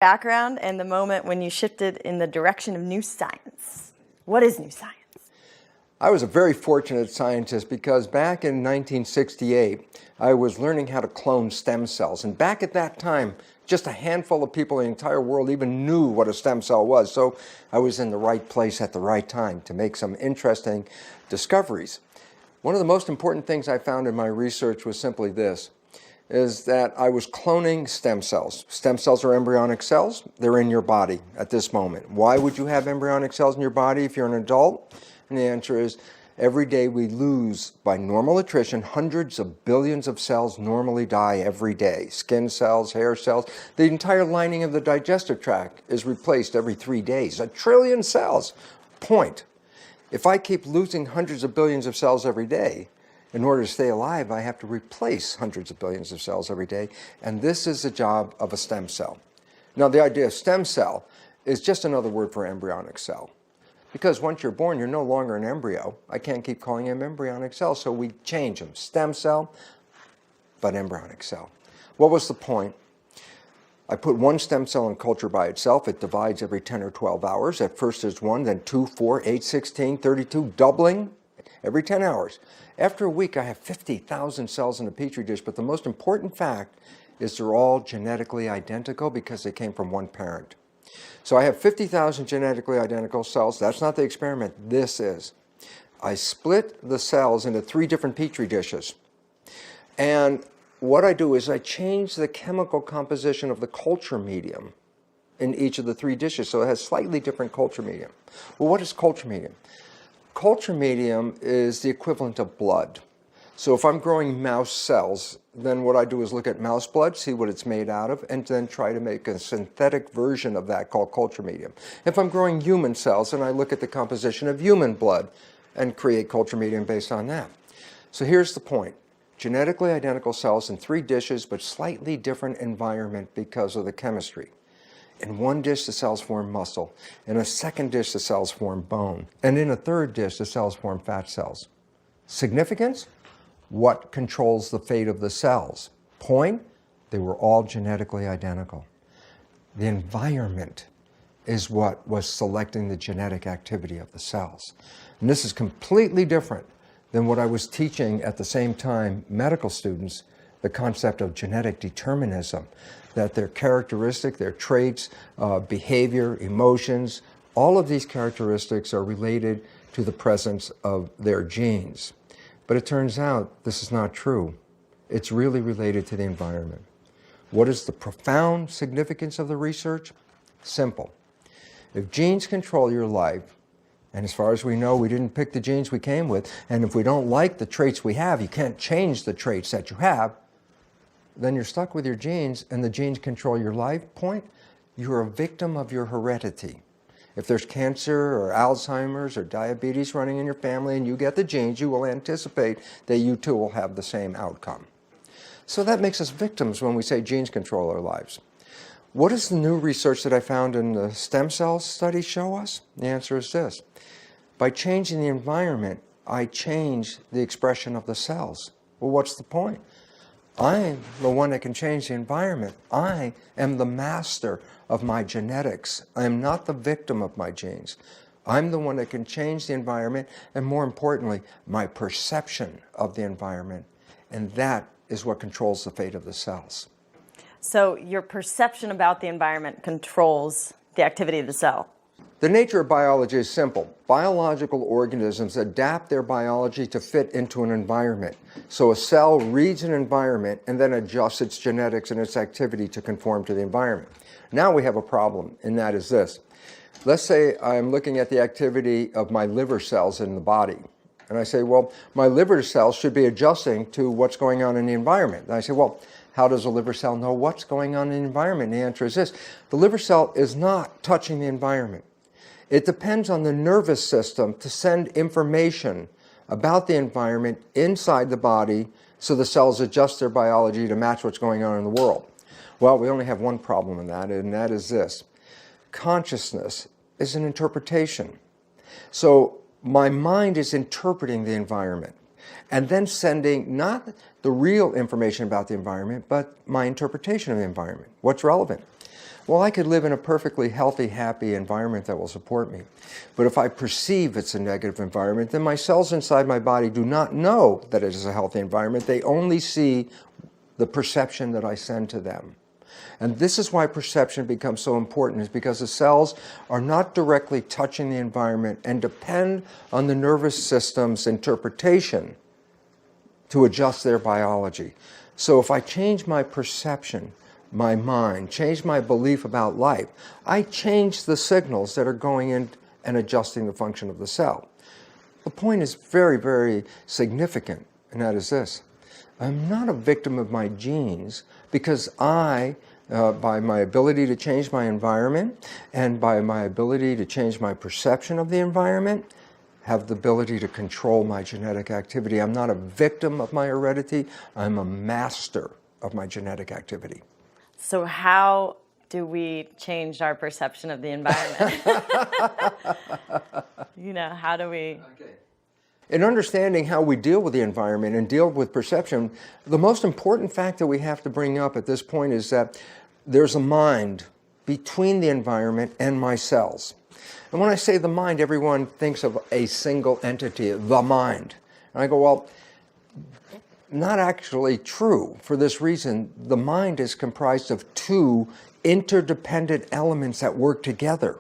background and the moment when you shifted in the direction of new science. What is new science? I was a very fortunate scientist because back in 1968, I was learning how to clone stem cells. And back at that time, just a handful of people in the entire world even knew what a stem cell was. So I was in the right place at the right time to make some interesting discoveries. One of the most important things I found in my research was simply this, is that I was cloning stem cells. Stem cells are embryonic cells. They're in your body at this moment. Why would you have embryonic cells in your body if you're an adult? And the answer is, every day we lose, by normal attrition, hundreds of billions of cells normally die every day. Skin cells, hair cells, the entire lining of the digestive tract is replaced every 3 days. 1 trillion cells. Point. If I keep losing hundreds of billions of cells every day, in order to stay alive, I have to replace hundreds of billions of cells every day, and this is the job of a stem cell. Now, the idea of stem cell is just another word for embryonic cell. Because once you're born, you're no longer an embryo. I can't keep calling them embryonic cells, so we change them. Stem cell, but embryonic cell. What was the point? I put one stem cell in culture by itself. It divides every 10 or 12 hours. At first there's 1, then 2, 4, 8, 16, 32, doubling every 10 hours. After a week, I have 50,000 cells in a petri dish, but the most important fact is they're all genetically identical because they came from one parent. So I have 50,000 genetically identical cells. That's not the experiment. This is. I split the cells into 3 different petri dishes. And what I do is I change the chemical composition of the culture medium in each of the 3 dishes, so it has slightly different culture medium. Well, what is culture medium? Culture medium is the equivalent of blood. So if I'm growing mouse cells, then what I do is look at mouse blood, see what it's made out of, and then try to make a synthetic version of that called culture medium. If I'm growing human cells, then I look at the composition of human blood and create culture medium based on that. So here's the point. Genetically identical cells in 3 dishes, but slightly different environment because of the chemistry. In one dish, the cells form muscle. In a second dish, the cells form bone. And in a third dish, the cells form fat cells. Significance? What controls the fate of the cells? Point? They were all genetically identical. The environment is what was selecting the genetic activity of the cells. And this is completely different than what I was teaching at the same time medical students, the concept of genetic determinism, that their characteristic, their traits, behavior, emotions, all of these characteristics are related to the presence of their genes. But it turns out this is not true. It's really related to the environment. What is the profound significance of the research? Simple. If genes control your life, and as far as we know, we didn't pick the genes we came with, and if we don't like the traits we have, you can't change the traits that you have, then you're stuck with your genes, and the genes control your life. Point, you're a victim of your heredity. If there's cancer or Alzheimer's or diabetes running in your family and you get the genes, you will anticipate that you too will have the same outcome. So that makes us victims when we say genes control our lives. What does the new research that I found in the stem cell study show us? The answer is this. By changing the environment, I change the expression of the cells. Well, what's the point? I'm the one that can change the environment. I am the master of my genetics. I am not the victim of my genes. I'm the one that can change the environment, and more importantly, my perception of the environment. And that is what controls the fate of the cells. So your perception about the environment controls the activity of the cell. The nature of biology is simple. Biological organisms adapt their biology to fit into an environment. So a cell reads an environment and then adjusts its genetics and its activity to conform to the environment. Now we have a problem, and that is this. Let's say I'm looking at the activity of my liver cells in the body. And I say, well, my liver cells should be adjusting to what's going on in the environment. And I say, well, how does a liver cell know what's going on in the environment? And the answer is this. The liver cell is not touching the environment. It depends on the nervous system to send information about the environment inside the body so the cells adjust their biology to match what's going on in the world. Well, we only have one problem in that, and that is this. Consciousness is an interpretation. So my mind is interpreting the environment and then sending not the real information about the environment, but my interpretation of the environment. What's relevant? Well, I could live in a perfectly healthy, happy environment that will support me. But if I perceive it's a negative environment, then my cells inside my body do not know that it is a healthy environment. They only see the perception that I send to them. And this is why perception becomes so important, is because the cells are not directly touching the environment and depend on the nervous system's interpretation to adjust their biology. So if I change my perception, my mind, change my belief about life, I change the signals that are going in and adjusting the function of the cell. The point is very, very significant, and that is this. I'm not a victim of my genes because I, by my ability to change my environment and by my ability to change my perception of the environment, have the ability to control my genetic activity. I'm not a victim of my heredity. I'm a master of my genetic activity. So how do we change our perception of the environment? How do we... Okay. In understanding how we deal with the environment and deal with perception, the most important fact that we have to bring up at this point is that there's a mind between the environment and my cells. And when I say the mind, everyone thinks of a single entity, the mind. And I go, well, not actually true. For this reason, the mind is comprised of two interdependent elements that work together.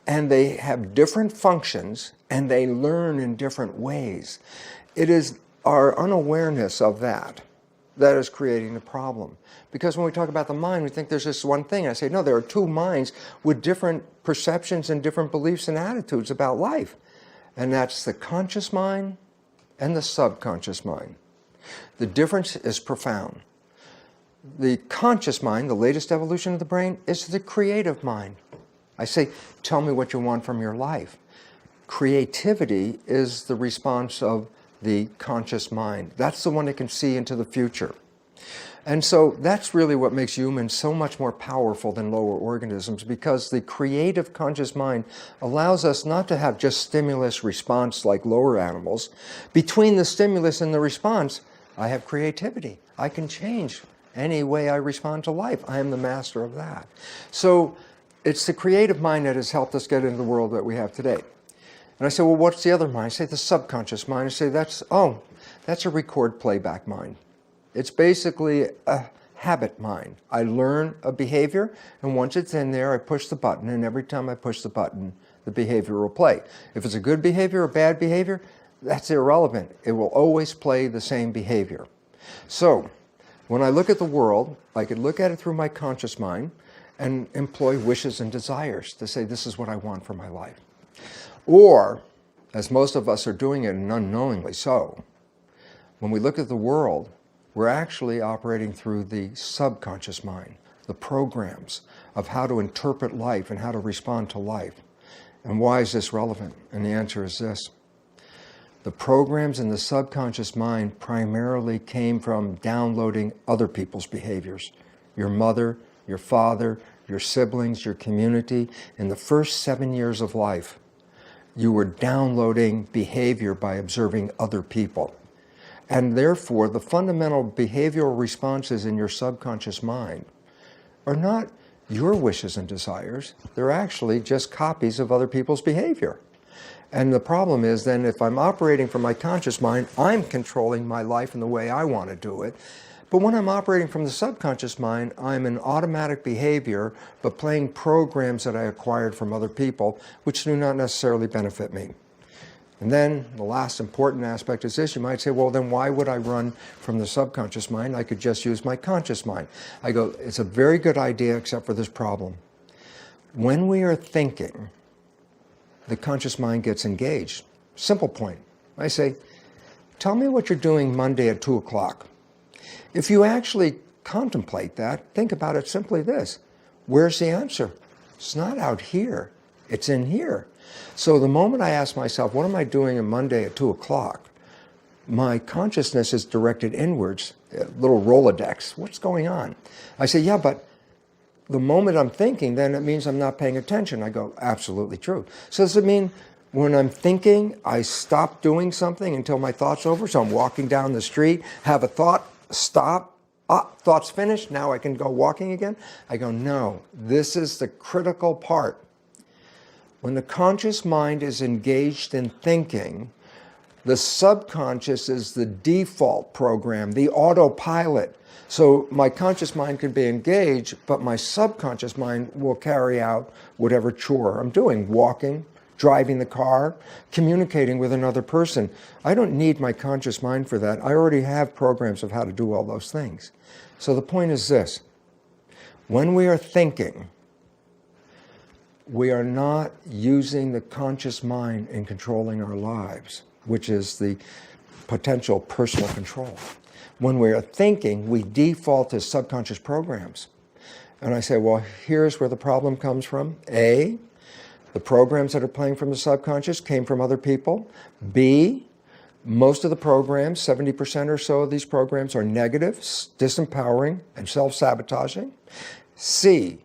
And they have different functions, and they learn in different ways. It is our unawareness of that that is creating the problem. Because when we talk about the mind, we think there's just one thing. I say, no, there are two minds with different perceptions and different beliefs and attitudes about life. And that's the conscious mind and the subconscious mind. The difference is profound. The conscious mind, the latest evolution of the brain, is the creative mind. I say, tell me what you want from your life. Creativity is the response of the conscious mind. That's the one that can see into the future. And so that's really what makes humans so much more powerful than lower organisms, because the creative conscious mind allows us not to have just stimulus response like lower animals. Between the stimulus and the response, I have creativity. I can change any way I respond to life. I am the master of that. So it's the creative mind that has helped us get into the world that we have today. And I say, well, what's the other mind? I say the subconscious mind. I say, that's a record playback mind. It's basically a habit mind. I learn a behavior, and once it's in there, I push the button, and every time I push the button, the behavior will play. If it's a good behavior or bad behavior, that's irrelevant. It will always play the same behavior. So when I look at the world, I could look at it through my conscious mind and employ wishes and desires to say, this is what I want for my life. Or, as most of us are doing it, and unknowingly so, when we look at the world, we're actually operating through the subconscious mind, the programs of how to interpret life and how to respond to life. And why is this relevant? And the answer is this. The programs in the subconscious mind primarily came from downloading other people's behaviors. Your mother, your father, your siblings, your community. In the first 7 years of life, you were downloading behavior by observing other people. And therefore, the fundamental behavioral responses in your subconscious mind are not your wishes and desires. They're actually just copies of other people's behavior. And the problem is then, if I'm operating from my conscious mind, I'm controlling my life in the way I want to do it. But when I'm operating from the subconscious mind, I'm an automatic behavior, but playing programs that I acquired from other people, which do not necessarily benefit me. And then the last important aspect is this. You might say, well, then why would I run from the subconscious mind? I could just use my conscious mind. I go, it's a very good idea, except for this problem. When we are thinking, the conscious mind gets engaged. Simple point. I say, tell me what you're doing Monday at 2 o'clock. If you actually contemplate that, think about it simply this. Where's the answer? It's not out here. It's in here. So the moment I ask myself, what am I doing on Monday at 2 o'clock? My consciousness is directed inwards, a little Rolodex. What's going on? I say, yeah, but the moment I'm thinking, then it means I'm not paying attention. I go, absolutely true. So does it mean when I'm thinking, I stop doing something until my thought's over? So I'm walking down the street, have a thought, stop, Thoughts finished, now I can go walking again. I go, no, this is the critical part. When the conscious mind is engaged in thinking, the subconscious is the default program, the autopilot. So my conscious mind can be engaged, but my subconscious mind will carry out whatever chore I'm doing, walking, driving the car, communicating with another person. I don't need my conscious mind for that. I already have programs of how to do all those things. So the point is this: when we are thinking, we are not using the conscious mind in controlling our lives, which is the potential personal control. When we are thinking, we default to subconscious programs. And I say, well, here's where the problem comes from. A, the programs that are playing from the subconscious came from other people. B, most of the programs, 70% or so of these programs, are negative, disempowering, and self-sabotaging. C,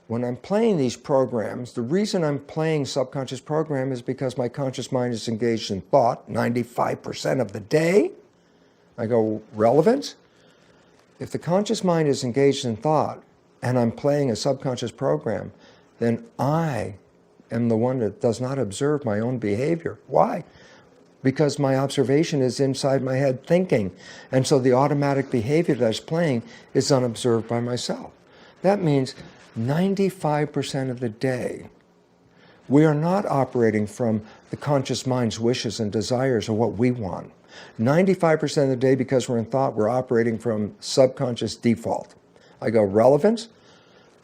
when I'm playing these programs, the reason I'm playing subconscious program is because my conscious mind is engaged in thought 95% of the day. I go, relevance? If the conscious mind is engaged in thought and I'm playing a subconscious program, then I am the one that does not observe my own behavior. Why? Because my observation is inside my head thinking. And so the automatic behavior that's playing is unobserved by myself. That means 95% of the day, we are not operating from the conscious mind's wishes and desires or what we want. 95% of the day, because we're in thought, we're operating from subconscious default. I go, relevance?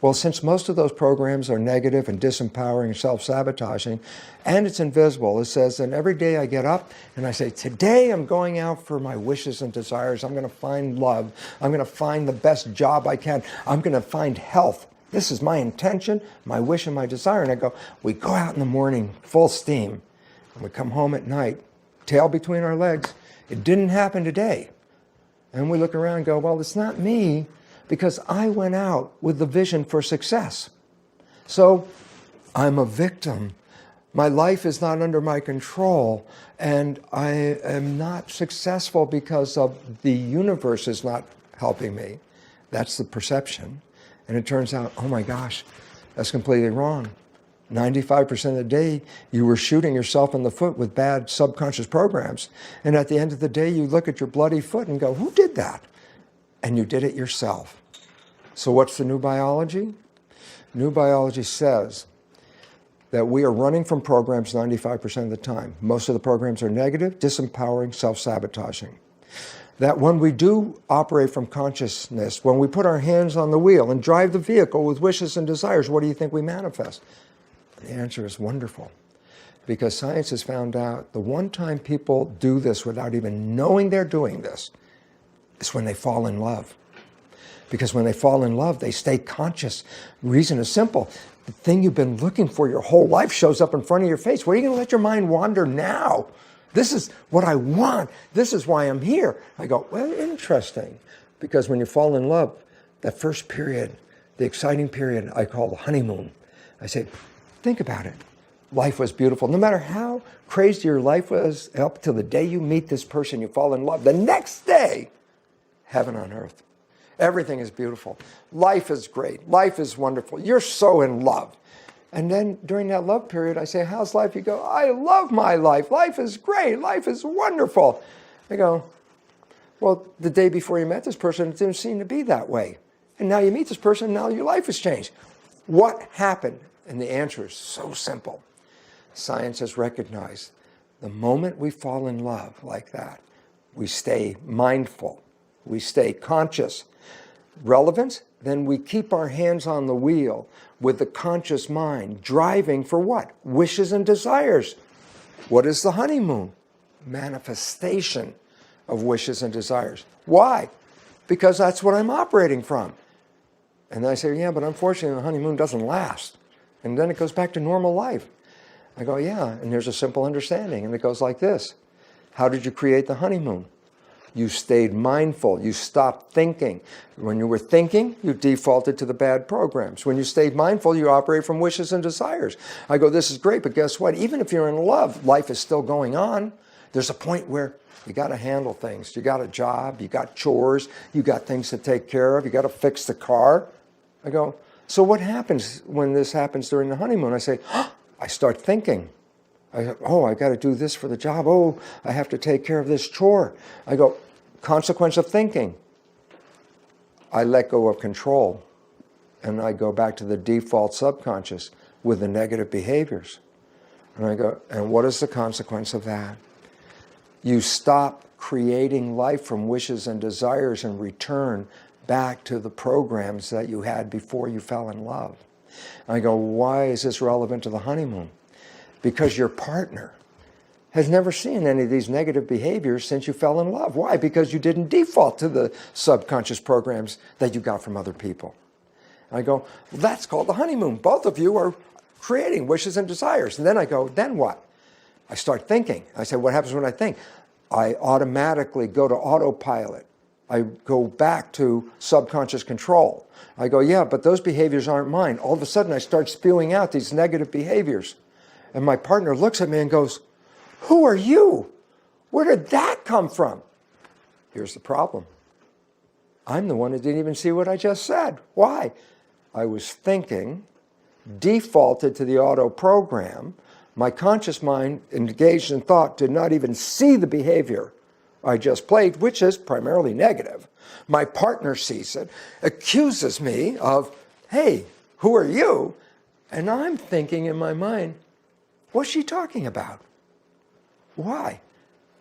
Well, since most of those programs are negative and disempowering and self-sabotaging, and it's invisible, it says, and every day I get up and I say, today I'm going out for my wishes and desires. I'm going to find love. I'm going to find the best job I can. I'm going to find health. This is my intention, my wish, and my desire. And I go, we go out in the morning, full steam, and we come home at night, tail between our legs. It didn't happen today. And we look around and go, well, it's not me, because I went out with the vision for success. So I'm a victim. My life is not under my control, and I am not successful because of the universe is not helping me. That's the perception. And it turns out, oh my gosh, that's completely wrong. 95% of the day, you were shooting yourself in the foot with bad subconscious programs. And at the end of the day, you look at your bloody foot and go, who did that? And you did it yourself. So what's the new biology? New biology says that we are running from programs 95% of the time. Most of the programs are negative, disempowering, self-sabotaging. That when we do operate from consciousness, when we put our hands on the wheel and drive the vehicle with wishes and desires, what do you think we manifest? The answer is wonderful. Because science has found out the one time people do this without even knowing they're doing this is when they fall in love. Because when they fall in love, they stay conscious. Reason is simple. The thing you've been looking for your whole life shows up in front of your face. Why are you going to let your mind wander now? This is what I want. This is why I'm here. I go, well, interesting. Because when you fall in love, that first period, the exciting period, I call the honeymoon. I say, think about it. Life was beautiful. No matter how crazy your life was, up till the day you meet this person, you fall in love. The next day, heaven on earth. Everything is beautiful. Life is great. Life is wonderful. You're so in love. And then during that love period, I say, how's life? You go, I love my life. Life is great. Life is wonderful. I go, well, the day before you met this person, it didn't seem to be that way. And now you meet this person, and now your life has changed. What happened? And the answer is so simple. Science has recognized the moment we fall in love like that, we stay mindful, we stay conscious. Relevance? Then we keep our hands on the wheel with the conscious mind, driving for what? Wishes and desires. What is the honeymoon? Manifestation of wishes and desires. Why? Because that's what I'm operating from. And I say, yeah, but unfortunately the honeymoon doesn't last. And then it goes back to normal life. I go, yeah, and there's a simple understanding, and it goes like this. How did you create the honeymoon? You stayed mindful. You stopped thinking. When you were thinking, you defaulted to the bad programs. When you stayed mindful, you operate from wishes and desires. I go, this is great, but guess what? Even if you're in love, life is still going on. There's a point where you got to handle things. You got a job, you got chores, you got things to take care of, you got to fix the car. I go, so what happens when this happens during the honeymoon? I say, I start thinking. I got to do this for the job. Oh, I have to take care of this chore. I go, consequence of thinking. I let go of control, and I go back to the default subconscious with the negative behaviors. And I go, and what is the consequence of that? You stop creating life from wishes and desires and return back to the programs that you had before you fell in love. And I go, why is this relevant to the honeymoon? Because your partner has never seen any of these negative behaviors since you fell in love. Why? Because you didn't default to the subconscious programs that you got from other people. And I go, well, that's called the honeymoon. Both of you are creating wishes and desires. And then I go, then what? I start thinking. I say, what happens when I think? I automatically go to autopilot. I go back to subconscious control. I go, yeah, but those behaviors aren't mine. All of a sudden, I start spewing out these negative behaviors. And my partner looks at me and goes, who are you? Where did that come from? Here's the problem. I'm the one who didn't even see what I just said. Why? I was thinking, defaulted to the auto program. My conscious mind, engaged in thought, did not even see the behavior I just played, which is primarily negative. My partner sees it, accuses me of, hey, who are you? And I'm thinking in my mind, what's she talking about? Why?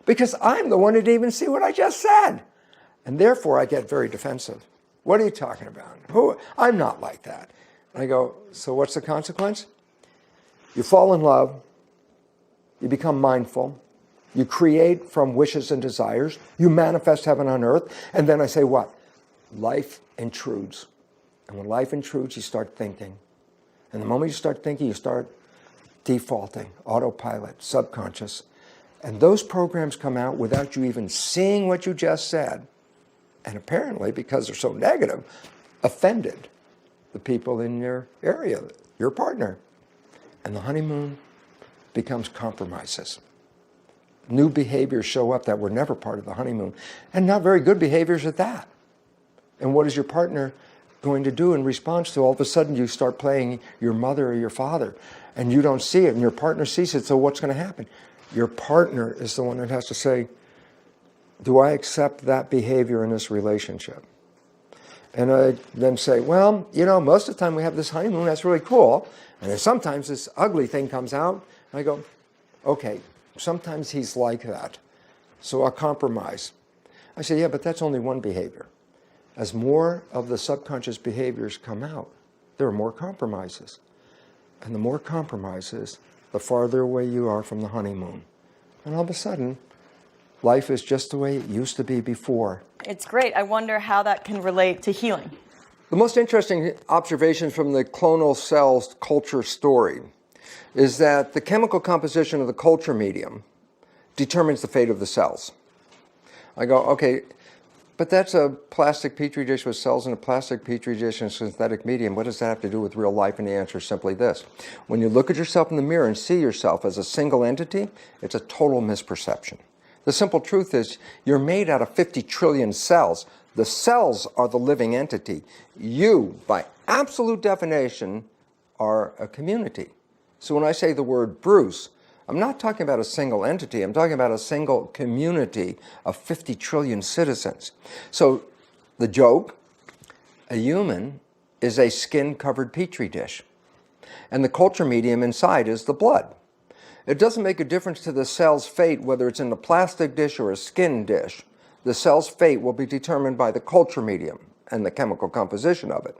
Because I'm the one who didn't even see what I just said. And therefore, I get very defensive. What are you talking about? Who? I'm not like that. And I go, so what's the consequence? You fall in love. You become mindful. You create from wishes and desires. You manifest heaven on earth. And then I say what? Life intrudes. And when life intrudes, you start thinking. And the moment you start thinking, you start defaulting, autopilot, subconscious. And those programs come out without you even seeing what you just said. And apparently, because they're so negative, offended the people in your area, your partner. And the honeymoon becomes compromises. New behaviors show up that were never part of the honeymoon, and not very good behaviors at that. And what is your partner going to do in response to all of a sudden you start playing your mother or your father, and you don't see it, and your partner sees it, so what's going to happen? Your partner is the one that has to say, do I accept that behavior in this relationship? And I then say, well, you know, most of the time we have this honeymoon, that's really cool. And then sometimes this ugly thing comes out, and I go, okay, sometimes he's like that, so I'll compromise. I say, yeah, but that's only one behavior. As more of the subconscious behaviors come out, there are more compromises. And the more compromises, the farther away you are from the honeymoon. And all of a sudden, life is just the way it used to be before. It's great. I wonder how that can relate to healing. The most interesting observation from the clonal cells culture story is that the chemical composition of the culture medium determines the fate of the cells. I go, okay, but that's a plastic petri dish with cells in a plastic petri dish and synthetic medium. What does that have to do with real life? And the answer is simply this. When you look at yourself in the mirror and see yourself as a single entity, it's a total misperception. The simple truth is you're made out of 50 trillion cells. The cells are the living entity. You, by absolute definition, are a community. So when I say the word Bruce, I'm not talking about a single entity. I'm talking about a single community of 50 trillion citizens. So the joke, a human is a skin-covered petri dish. And the culture medium inside is the blood. It doesn't make a difference to the cell's fate whether it's in a plastic dish or a skin dish. The cell's fate will be determined by the culture medium and the chemical composition of it.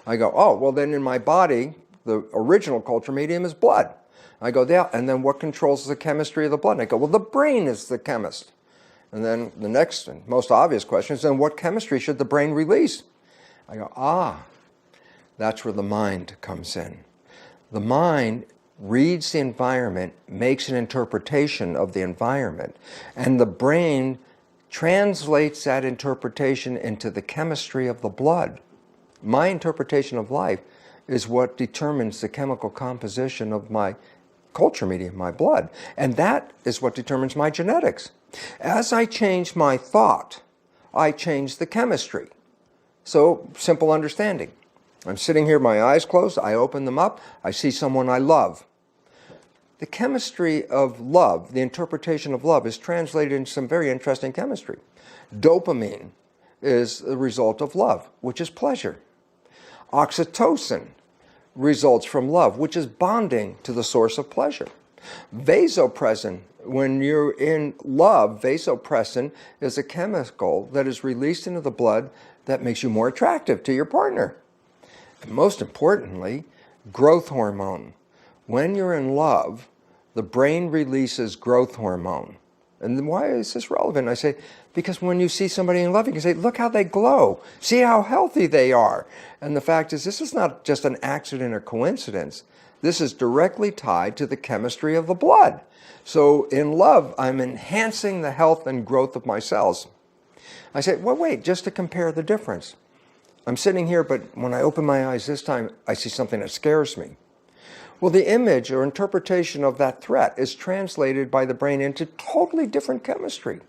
I go, oh, well then in my body, the original culture medium is blood. I go, yeah, and then what controls the chemistry of the blood? And I go, well, the brain is the chemist. And then the next and most obvious question is, then what chemistry should the brain release? I go, that's where the mind comes in. The mind reads the environment, makes an interpretation of the environment, and the brain translates that interpretation into the chemistry of the blood. My interpretation of life is what determines the chemical composition of my culture media in my blood. And that is what determines my genetics. As I change my thought, I change the chemistry. So, simple understanding. I'm sitting here, my eyes closed, I open them up, I see someone I love. The chemistry of love, the interpretation of love, is translated into some very interesting chemistry. Dopamine is the result of love, which is pleasure. Oxytocin results from love, which is bonding to the source of pleasure. Vasopressin, when you're in love, vasopressin is a chemical that is released into the blood that makes you more attractive to your partner. And most importantly, growth hormone. When you're in love, the brain releases growth hormone. And then why is this relevant? I say, because when you see somebody in love, you can say, look how they glow. See how healthy they are. And the fact is, this is not just an accident or coincidence. This is directly tied to the chemistry of the blood. So in love, I'm enhancing the health and growth of my cells. I say, well, wait, just to compare the difference. I'm sitting here, but when I open my eyes this time, I see something that scares me. Well, the image or interpretation of that threat is translated by the brain into totally different chemistry.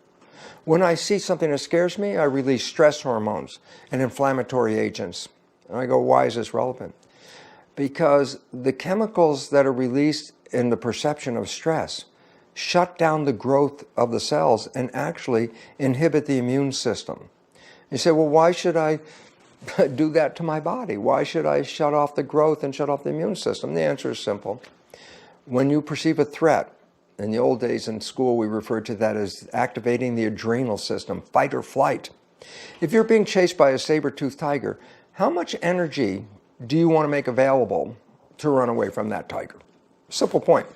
When I see something that scares me, I release stress hormones and inflammatory agents. And I go, why is this relevant? Because the chemicals that are released in the perception of stress shut down the growth of the cells and actually inhibit the immune system. You say, well, why should I do that to my body? Why should I shut off the growth and shut off the immune system? The answer is simple. When you perceive a threat, in the old days in school we referred to that as activating the adrenal system, fight or flight. If you're being chased by a saber-toothed tiger, how much energy do you want to make available to run away from that tiger? Simple point.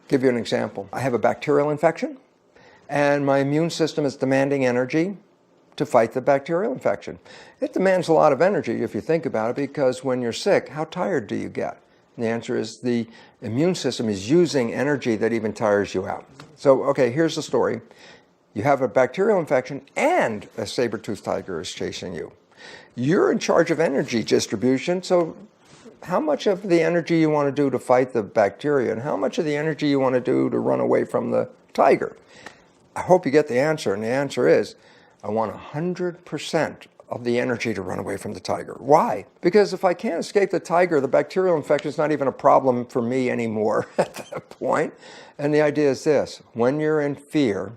Give you an example. I have a bacterial infection and my immune system is demanding energy to fight the bacterial infection. It demands a lot of energy if you think about it, because when you're sick, how tired do you get? And the answer is the immune system is using energy that even tires you out. So, okay, here's the story. You have a bacterial infection and a saber-toothed tiger is chasing you. You're in charge of energy distribution, so how much of the energy you want to do to fight the bacteria and how much of the energy you want to do to run away from the tiger? I hope you get the answer, and the answer is, I want 100% of the energy to run away from the tiger. Why? Because if I can't escape the tiger, the bacterial infection is not even a problem for me anymore at that point. And the idea is this: when you're in fear,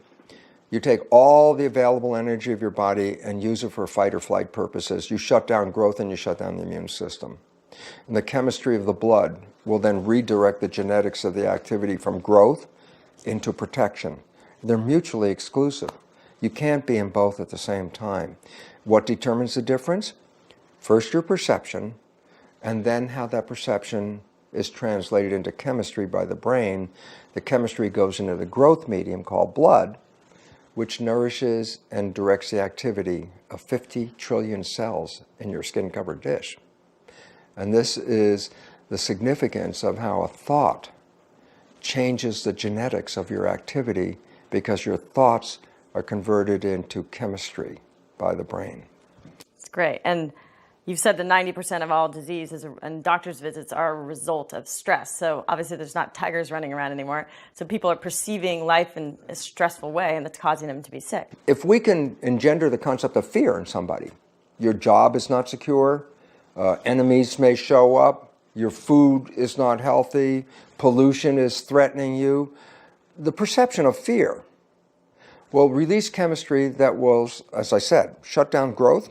you take all the available energy of your body and use it for fight or flight purposes. You shut down growth and you shut down the immune system. And the chemistry of the blood will then redirect the genetics of the activity from growth into protection. They're mutually exclusive. You can't be in both at the same time. What determines the difference? First, your perception, and then how that perception is translated into chemistry by the brain. The chemistry goes into the growth medium called blood, which nourishes and directs the activity of 50 trillion cells in your skin-covered dish. And this is the significance of how a thought changes the genetics of your activity, because your thoughts are converted into chemistry by the brain. It's great. And you've said that 90% of all diseases and doctor's visits are a result of stress. So obviously there's not tigers running around anymore. So people are perceiving life in a stressful way, and that's causing them to be sick. If we can engender the concept of fear in somebody, your job is not secure, enemies may show up, your food is not healthy, pollution is threatening you, the perception of fear will release chemistry that will, as I said, shut down growth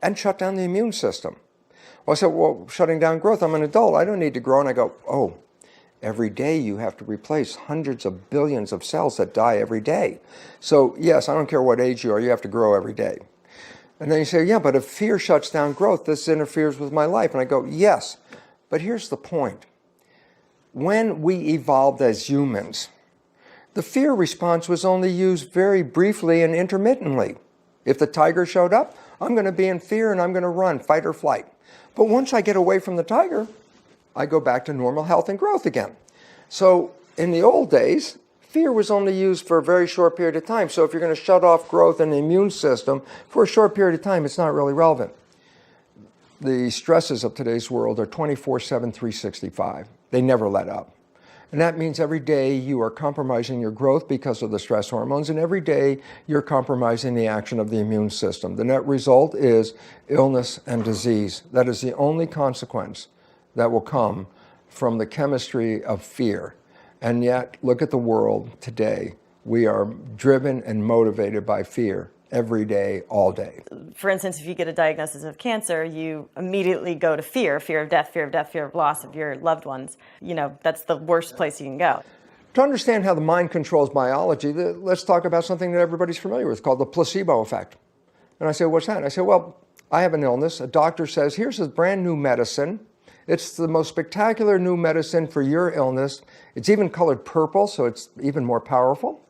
and shut down the immune system. Well, I said, well, shutting down growth, I'm an adult, I don't need to grow. And I go, oh, every day you have to replace hundreds of billions of cells that die every day. So yes, I don't care what age you are, you have to grow every day. And then you say, yeah, but if fear shuts down growth, this interferes with my life. And I go, yes, but here's the point. When we evolved as humans, the fear response was only used very briefly and intermittently. If the tiger showed up, I'm going to be in fear and I'm going to run, fight or flight. But once I get away from the tiger, I go back to normal health and growth again. So in the old days, fear was only used for a very short period of time. So if you're going to shut off growth in the immune system for a short period of time, it's not really relevant. The stresses of today's world are 24/7, 365. They never let up. And that means every day you are compromising your growth because of the stress hormones, and every day you're compromising the action of the immune system. The net result is illness and disease. That is the only consequence that will come from the chemistry of fear. And yet, look at the world today. We are driven and motivated by fear every day, all day. For instance, if you get a diagnosis of cancer, you immediately go to fear of death, fear of loss of your loved ones. You know, that's the worst place you can go. To understand how the mind controls biology, let's talk about something that everybody's familiar with called the placebo effect. And I say, what's that? And I say, well, I have an illness. A doctor says, here's a brand new medicine. It's the most spectacular new medicine for your illness. It's even colored purple, so it's even more powerful.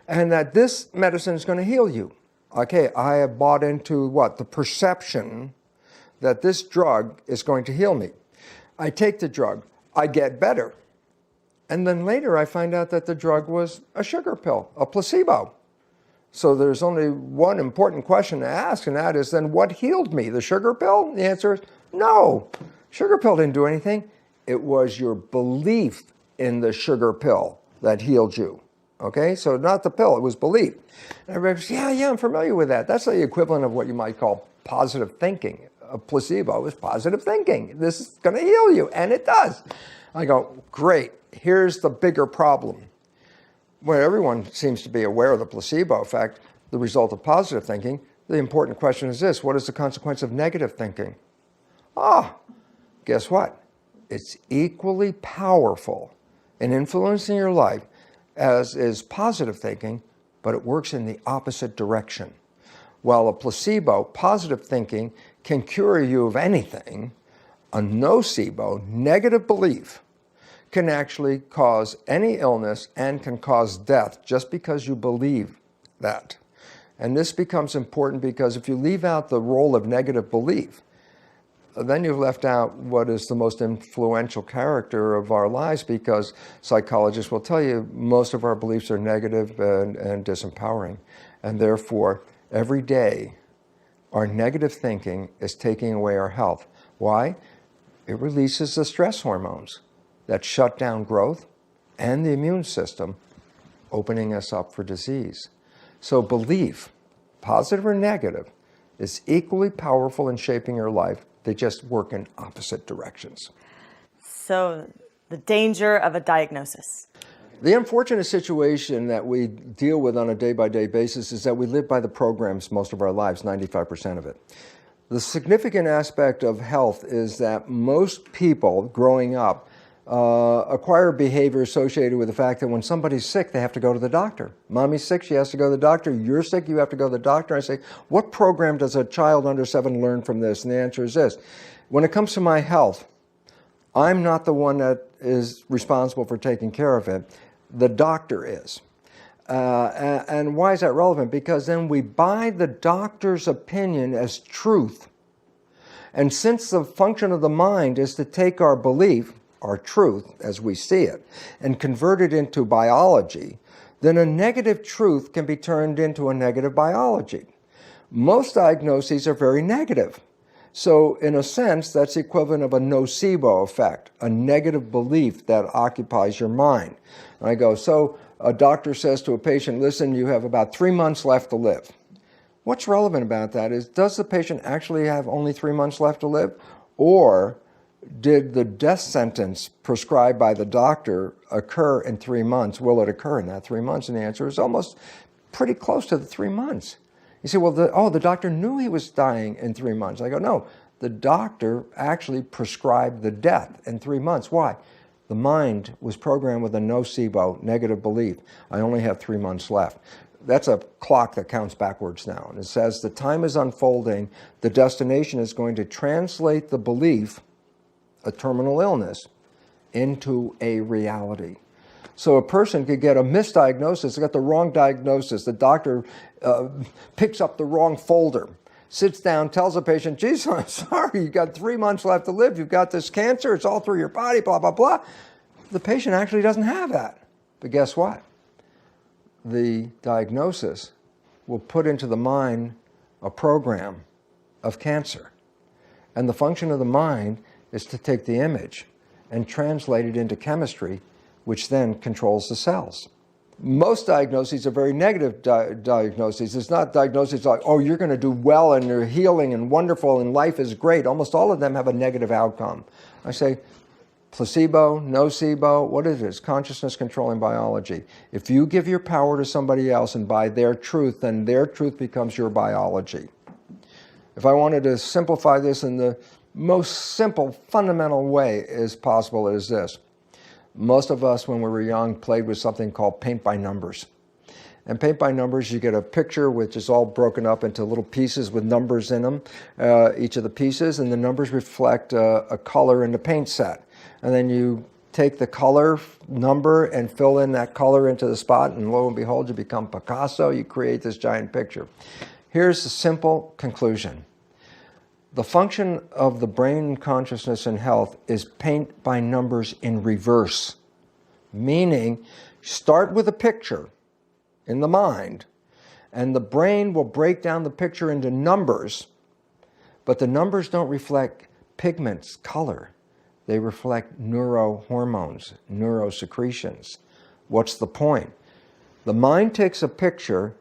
And that this medicine is going to heal you. Okay, I have bought into what? The perception that this drug is going to heal me. I take the drug. I get better. And then later I find out that the drug was a sugar pill, a placebo. So there's only one important question to ask, and that is then what healed me? The sugar pill? The answer is no. Sugar pill didn't do anything. It was your belief in the sugar pill that healed you. Okay, so not the pill, it was belief. And everybody says, yeah, I'm familiar with that. That's the equivalent of what you might call positive thinking. A placebo is positive thinking. This is going to heal you, and it does. I go, great, here's the bigger problem. Well, everyone seems to be aware of the placebo effect, the result of positive thinking. The important question is this: what is the consequence of negative thinking? Guess what? It's equally powerful in influencing your life as is positive thinking, but it works in the opposite direction. While a placebo, positive thinking, can cure you of anything, a nocebo, negative belief, can actually cause any illness and can cause death just because you believe that. And this becomes important because if you leave out the role of negative belief, then you've left out what is the most influential character of our lives, because psychologists will tell you most of our beliefs are negative and disempowering. And therefore, every day, our negative thinking is taking away our health. Why? It releases the stress hormones that shut down growth and the immune system, opening us up for disease. So belief, positive or negative, is equally powerful in shaping your life. They just work in opposite directions. So the danger of a diagnosis. The unfortunate situation that we deal with on a day-by-day basis is that we live by the programs most of our lives, 95% of it. The significant aspect of health is that most people growing up acquire behavior associated with the fact that when somebody's sick, they have to go to the doctor. Mommy's sick, she has to go to the doctor. You're sick, you have to go to the doctor. I say, what program does a child under 7 learn from this? And the answer is this: when it comes to my health, I'm not the one that is responsible for taking care of it. The doctor is. And why is that relevant? Because then we buy the doctor's opinion as truth. And since the function of the mind is to take our belief, our truth as we see it, and convert it into biology, then a negative truth can be turned into a negative biology. Most diagnoses are very negative. So in a sense, that's the equivalent of a nocebo effect, a negative belief that occupies your mind. And I go, so a doctor says to a patient, listen, you have about 3 months left to live. What's relevant about that is, does the patient actually have only 3 months left to live? Or did the death sentence prescribed by the doctor occur in 3 months? Will it occur in that 3 months? And the answer is almost pretty close to the 3 months. You say, well, the doctor knew he was dying in 3 months. I go, no, the doctor actually prescribed the death in 3 months. Why? The mind was programmed with a nocebo, negative belief. I only have 3 months left. That's a clock that counts backwards now. And it says the time is unfolding. The destination is going to translate the belief, a terminal illness, into a reality. So a person could get a misdiagnosis, they got the wrong diagnosis. The doctor picks up the wrong folder, sits down, tells the patient, geez, I'm sorry, you got 3 months left to live. You've got this cancer. It's all through your body, blah, blah, blah. The patient actually doesn't have that. But guess what? The diagnosis will put into the mind a program of cancer. And the function of the mind is to take the image and translate it into chemistry which then controls the cells. Most diagnoses are very negative diagnoses. It's not diagnoses like, oh, you're going to do well and you're healing and wonderful and life is great. Almost all of them have a negative outcome. I say, placebo, nocebo, what is it? It's consciousness controlling biology. If you give your power to somebody else and buy their truth, then their truth becomes your biology. If I wanted to simplify this in the most simple, fundamental way as possible, it is this. Most of us, when we were young, played with something called paint by numbers. And paint by numbers, you get a picture which is all broken up into little pieces with numbers in them, each of the pieces, and the numbers reflect a color in the paint set. And then you take the color number and fill in that color into the spot, and lo and behold, you become Picasso. You create this giant picture. Here's the simple conclusion. The function of the brain, consciousness, and health is paint by numbers in reverse. Meaning, start with a picture in the mind, and the brain will break down the picture into numbers, but the numbers don't reflect pigments, color. They reflect neurohormones, neurosecretions. What's the point? The mind takes a picture,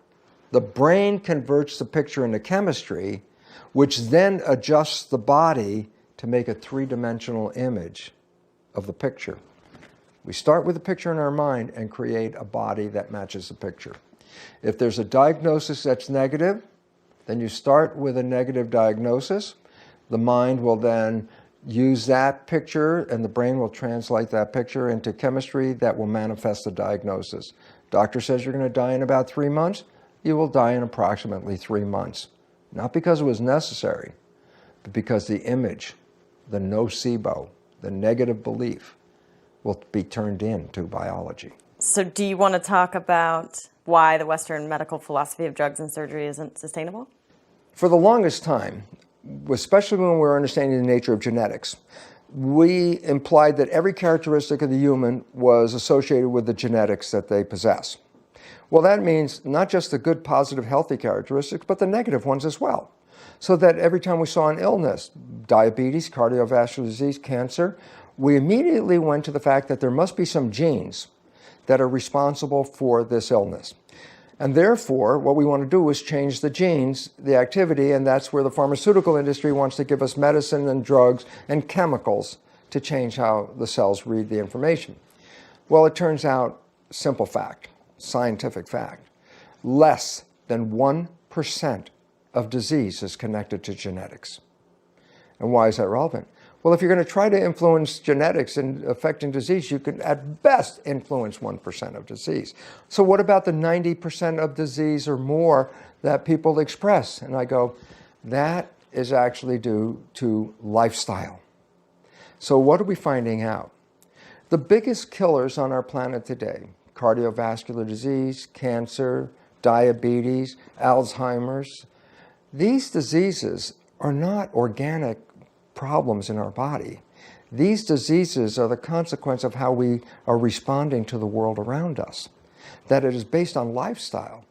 the brain converts the picture into chemistry, which then adjusts the body to make a three-dimensional image of the picture. We start with a picture in our mind and create a body that matches the picture. If there's a diagnosis that's negative, then you start with a negative diagnosis. The mind will then use that picture and the brain will translate that picture into chemistry that will manifest the diagnosis. Doctor says you're going to die in about 3 months. You will die in approximately 3 months. Not because it was necessary, but because the image, the nocebo, the negative belief, will be turned into biology. So do you want to talk about why the Western medical philosophy of drugs and surgery isn't sustainable? For the longest time, especially when we were understanding the nature of genetics, we implied that every characteristic of the human was associated with the genetics that they possess. Well, that means not just the good, positive, healthy characteristics, but the negative ones as well. So that every time we saw an illness, diabetes, cardiovascular disease, cancer, we immediately went to the fact that there must be some genes that are responsible for this illness. And therefore, what we want to do is change the genes, the activity, and that's where the pharmaceutical industry wants to give us medicine and drugs and chemicals to change how the cells read the information. Well, it turns out, simple fact, scientific fact, less than 1% of disease is connected to genetics. And why is that relevant? Well, if you're going to try to influence genetics in affecting disease, you can at best influence 1% of disease. So what about the 90% of disease or more that people express? And I go, that is actually due to lifestyle. So what are we finding out? The biggest killers on our planet today, cardiovascular disease, cancer, diabetes, Alzheimer's, these diseases are not organic problems in our body. These diseases are the consequence of how we are responding to the world around us, that it is based on lifestyle.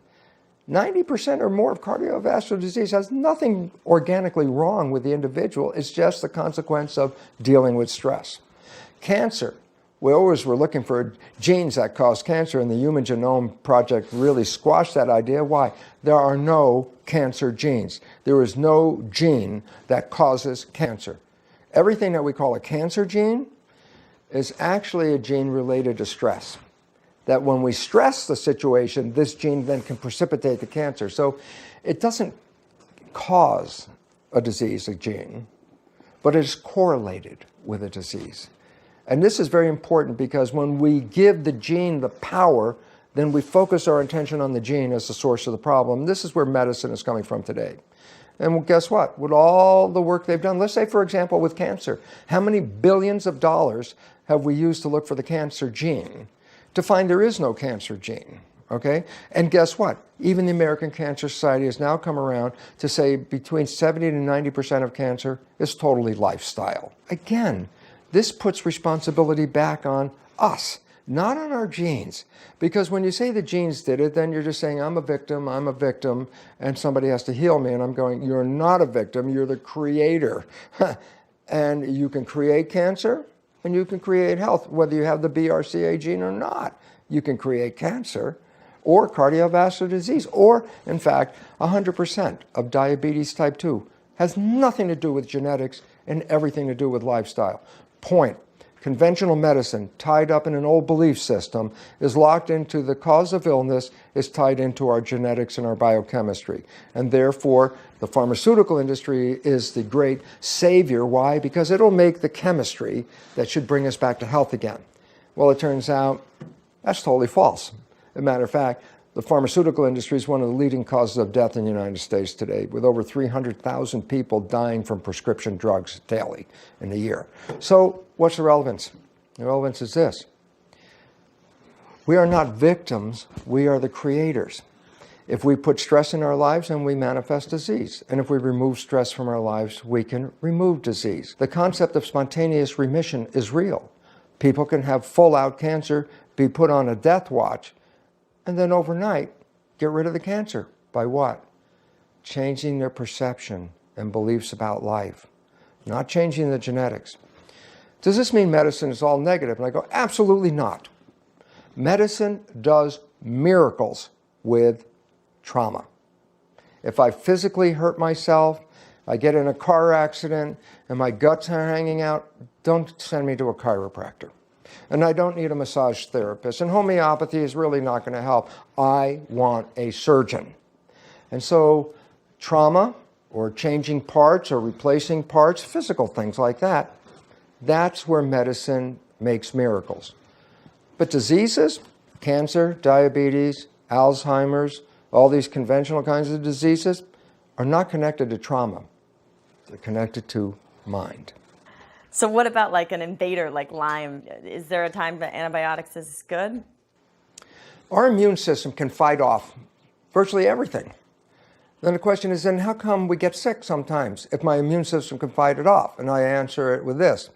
90% or more of cardiovascular disease has nothing organically wrong with the individual. It's just the consequence of dealing with stress. Cancer. We always were looking for genes that cause cancer, and the Human Genome Project really squashed that idea. Why? There are no cancer genes. There is no gene that causes cancer. Everything that we call a cancer gene is actually a gene related to stress. That when we stress the situation, this gene then can precipitate the cancer. So it doesn't cause a disease, a gene, but it is correlated with a disease. And this is very important because when we give the gene the power, then we focus our attention on the gene as the source of the problem. This is where medicine is coming from today. And guess what? With all the work they've done, let's say, for example, with cancer, how many billions of dollars have we used to look for the cancer gene to find there is no cancer gene? Okay? And guess what? Even the American Cancer Society has now come around to say between 70 to 90% of cancer is totally lifestyle. Again, this puts responsibility back on us, not on our genes. Because when you say the genes did it, then you're just saying, I'm a victim, and somebody has to heal me. And I'm going, you're not a victim, you're the creator. And you can create cancer, and you can create health, whether you have the BRCA gene or not. You can create cancer or cardiovascular disease, or, in fact, 100% of diabetes type 2 has nothing to do with genetics and everything to do with lifestyle. Point. Conventional medicine, tied up in an old belief system, is locked into the cause of illness, is tied into our genetics and our biochemistry. And therefore, the pharmaceutical industry is the great savior. Why? Because it'll make the chemistry that should bring us back to health again. Well, it turns out that's totally false. As a matter of fact, the pharmaceutical industry is one of the leading causes of death in the United States today, with over 300,000 people dying from prescription drugs daily in a year. So what's the relevance? The relevance is this. We are not victims, we are the creators. If we put stress in our lives, then we manifest disease. And if we remove stress from our lives, we can remove disease. The concept of spontaneous remission is real. People can have full-out cancer, be put on a death watch, and then overnight, get rid of the cancer. By what? Changing their perception and beliefs about life, not changing the genetics. Does this mean medicine is all negative? And I go, absolutely not. Medicine does miracles with trauma. If I physically hurt myself, I get in a car accident, and my guts are hanging out, don't send me to a chiropractor. And I don't need a massage therapist. And homeopathy is really not going to help. I want a surgeon. And so trauma or changing parts or replacing parts, physical things like that, that's where medicine makes miracles. But diseases, cancer, diabetes, Alzheimer's, all these conventional kinds of diseases are not connected to trauma. They're connected to mind. So what about like an invader like Lyme? Is there a time that antibiotics is good? Our immune system can fight off virtually everything. Then the question is, then how come we get sick sometimes if my immune system can fight it off? And I answer it with this.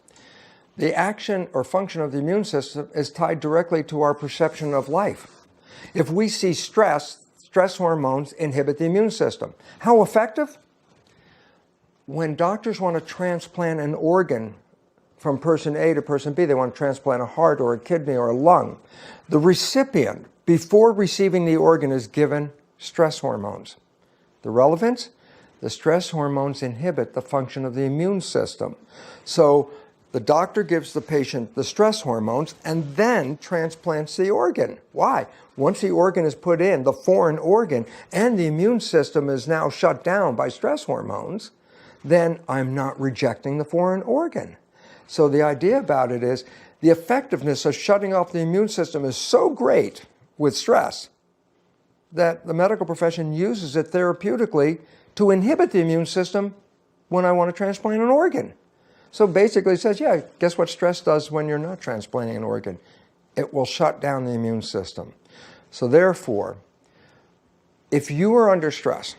The action or function of the immune system is tied directly to our perception of life. If we see stress hormones inhibit the immune system. How effective? When doctors want to transplant an organ from person A to person B, they want to transplant a heart or a kidney or a lung. The recipient, before receiving the organ, is given stress hormones. The relevance? The stress hormones inhibit the function of the immune system. So the doctor gives the patient the stress hormones and then transplants the organ. Why? Once the organ is put in, the foreign organ, and the immune system is now shut down by stress hormones, then I'm not rejecting the foreign organ. So the idea about it is the effectiveness of shutting off the immune system is so great with stress that the medical profession uses it therapeutically to inhibit the immune system when I want to transplant an organ. So basically it says, yeah, guess what stress does when you're not transplanting an organ? It will shut down the immune system. So therefore, if you are under stress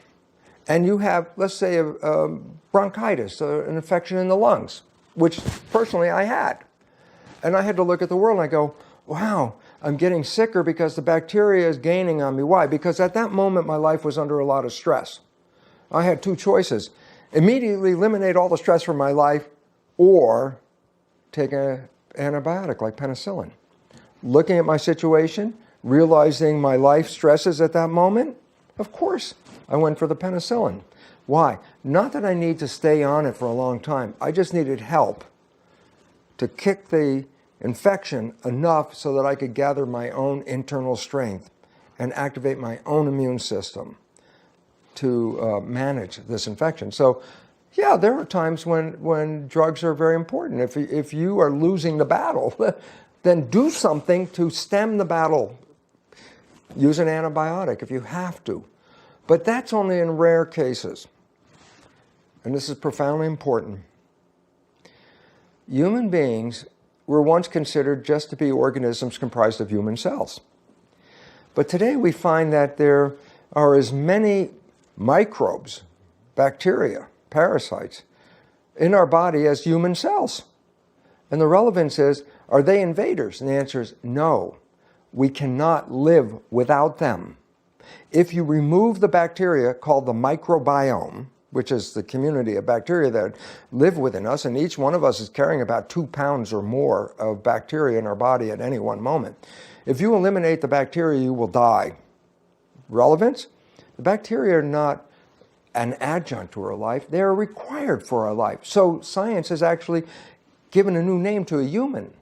and you have, let's say, a bronchitis, an infection in the lungs, which personally I had, and I had to look at the world and I go, wow, I'm getting sicker because the bacteria is gaining on me. Why? Because at that moment my life was under a lot of stress. I had two choices. Immediately eliminate all the stress from my life or take an antibiotic like penicillin. Looking at my situation, realizing my life stresses at that moment, of course, I went for the penicillin. Why? Not that I need to stay on it for a long time. I just needed help to kick the infection enough so that I could gather my own internal strength and activate my own immune system to manage this infection. So, yeah, there are times when drugs are very important. If you are losing the battle, then do something to stem the battle. Use an antibiotic if you have to. But that's only in rare cases. And this is profoundly important. Human beings were once considered just to be organisms comprised of human cells. But today we find that there are as many microbes, bacteria, parasites in our body as human cells. And the relevance is, are they invaders? And the answer is no. We cannot live without them. If you remove the bacteria called the microbiome, which is the community of bacteria that live within us, and each one of us is carrying about 2 pounds or more of bacteria in our body at any one moment. If you eliminate the bacteria, you will die. Relevance? The bacteria are not an adjunct to our life. They are required for our life. So science has actually given a new name to a human.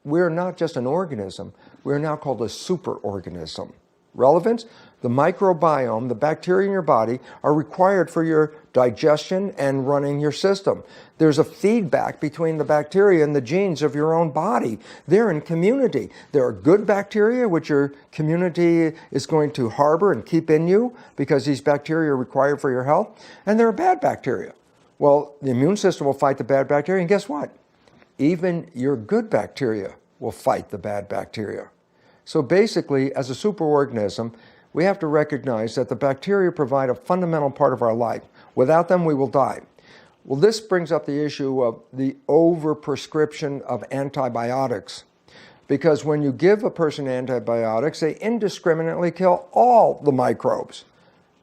We're not just an organism. We're now called a superorganism. Relevance? The microbiome, the bacteria in your body, are required for your digestion and running your system. There's a feedback between the bacteria and the genes of your own body. They're in community. There are good bacteria, which your community is going to harbor and keep in you because these bacteria are required for your health. And there are bad bacteria. Well, the immune system will fight the bad bacteria, and guess what? Even your good bacteria will fight the bad bacteria. So basically, as a superorganism, we have to recognize that the bacteria provide a fundamental part of our life. Without them, we will die. Well, this brings up the issue of the overprescription of antibiotics. Because when you give a person antibiotics, they indiscriminately kill all the microbes.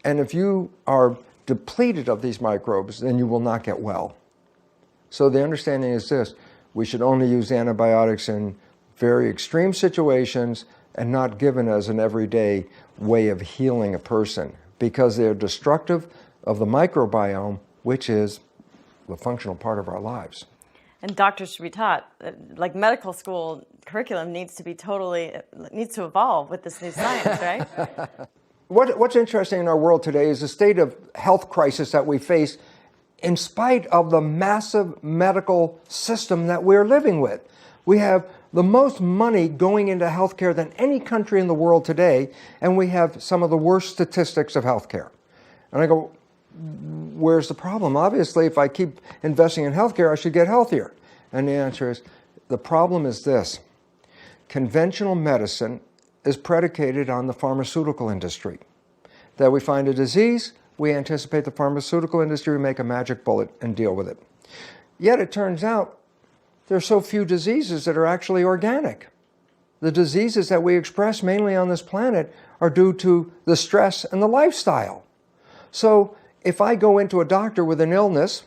And if you are depleted of these microbes, then you will not get well. So the understanding is this: we should only use antibiotics in very extreme situations and not given as an everyday way of healing a person, because they're destructive of the microbiome, which is the functional part of our lives. And doctors should be taught, like medical school curriculum needs to evolve with this new science, right? What's interesting in our world today is the state of health crisis that we face in spite of the massive medical system that we're living with. We have the most money going into healthcare than any country in the world today, and we have some of the worst statistics of healthcare. And I go, where's the problem? Obviously, if I keep investing in healthcare, I should get healthier. And the answer is, the problem is this: conventional medicine is predicated on the pharmaceutical industry. That we find a disease, we anticipate the pharmaceutical industry will make a magic bullet and deal with it. Yet it turns out there are so few diseases that are actually organic. The diseases that we express mainly on this planet are due to the stress and the lifestyle. So if I go into a doctor with an illness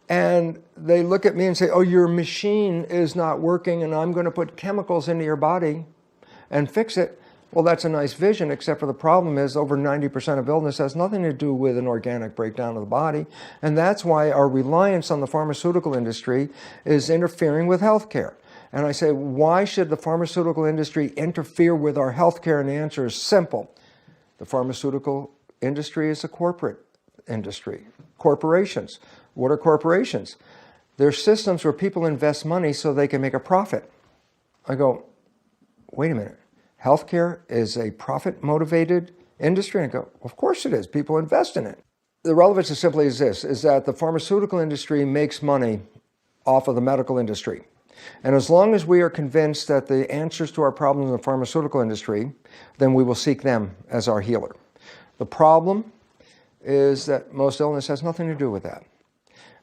and they look at me and say, oh, your machine is not working and I'm going to put chemicals into your body and fix it, well, that's a nice vision, except for the problem is over 90% of illness has nothing to do with an organic breakdown of the body. And that's why our reliance on the pharmaceutical industry is interfering with healthcare. And I say, why should the pharmaceutical industry interfere with our healthcare? And the answer is simple. The pharmaceutical industry is a corporate industry. Corporations. What are corporations? They're systems where people invest money so they can make a profit. I go, wait a minute. Healthcare is a profit-motivated industry? And I go, of course it is. People invest in it. The relevance is simply this, is that the pharmaceutical industry makes money off of the medical industry. And as long as we are convinced that the answers to our problems in the pharmaceutical industry, then we will seek them as our healer. The problem is that most illness has nothing to do with that.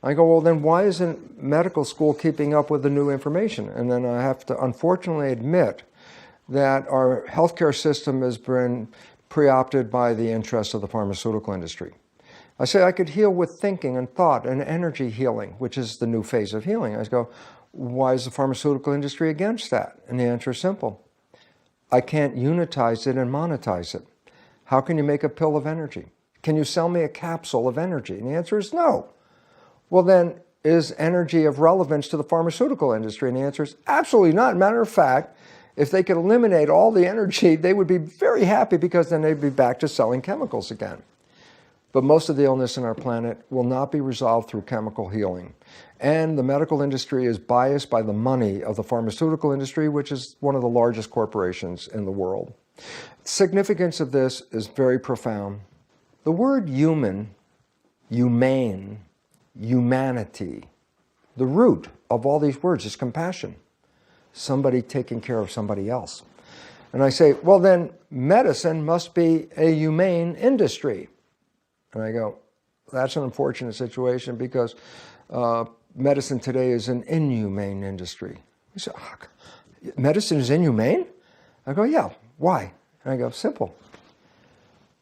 I go, well, then why isn't medical school keeping up with the new information? And then I have to unfortunately admit that our healthcare system has been preopted by the interests of the pharmaceutical industry. I say I could heal with thinking and thought and energy healing, which is the new phase of healing. I go, why is the pharmaceutical industry against that? And the answer is simple. I can't unitize it and monetize it. How can you make a pill of energy? Can you sell me a capsule of energy? And the answer is no. Well, then, is energy of relevance to the pharmaceutical industry? And the answer is absolutely not. Matter of fact, if they could eliminate all the energy, they would be very happy because then they'd be back to selling chemicals again. But most of the illness in our planet will not be resolved through chemical healing. And the medical industry is biased by the money of the pharmaceutical industry, which is one of the largest corporations in the world. The significance of this is very profound. The word human, humane, humanity, the root of all these words is compassion. Somebody taking care of somebody else. And I say, well, then medicine must be a humane industry. And I go, that's an unfortunate situation because medicine today is an inhumane industry. He said, medicine is inhumane? I go, yeah, why? And I go, simple.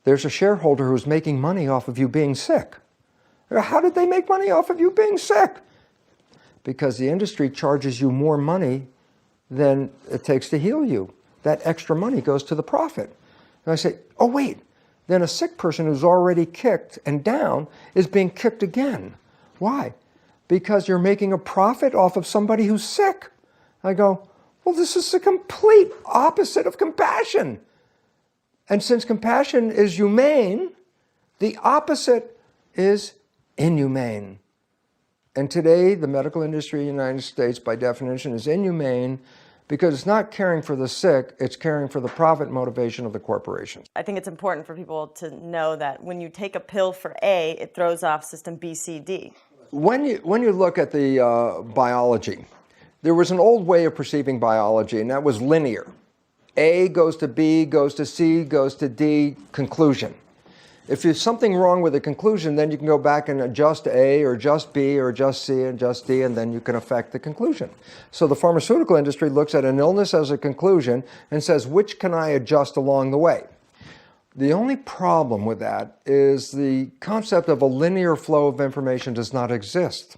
There's a shareholder who's making money off of you being sick. How did they make money off of you being sick? Because the industry charges you more money than it takes to heal you. That extra money goes to the profit. And I say, oh wait, then a sick person who's already kicked and down is being kicked again. Why? Because you're making a profit off of somebody who's sick. I go, well, this is the complete opposite of compassion. And since compassion is humane, the opposite is inhumane. And today, the medical industry in the United States, by definition, is inhumane because it's not caring for the sick, it's caring for the profit motivation of the corporations. I think it's important for people to know that when you take a pill for A, it throws off system B, C, D. When you look at the biology, there was an old way of perceiving biology, and that was linear. A goes to B, goes to C, goes to D, conclusion. If there's something wrong with the conclusion, then you can go back and adjust A or adjust B or adjust C and adjust D, and then you can affect the conclusion. So the pharmaceutical industry looks at an illness as a conclusion and says, which can I adjust along the way? The only problem with that is the concept of a linear flow of information does not exist.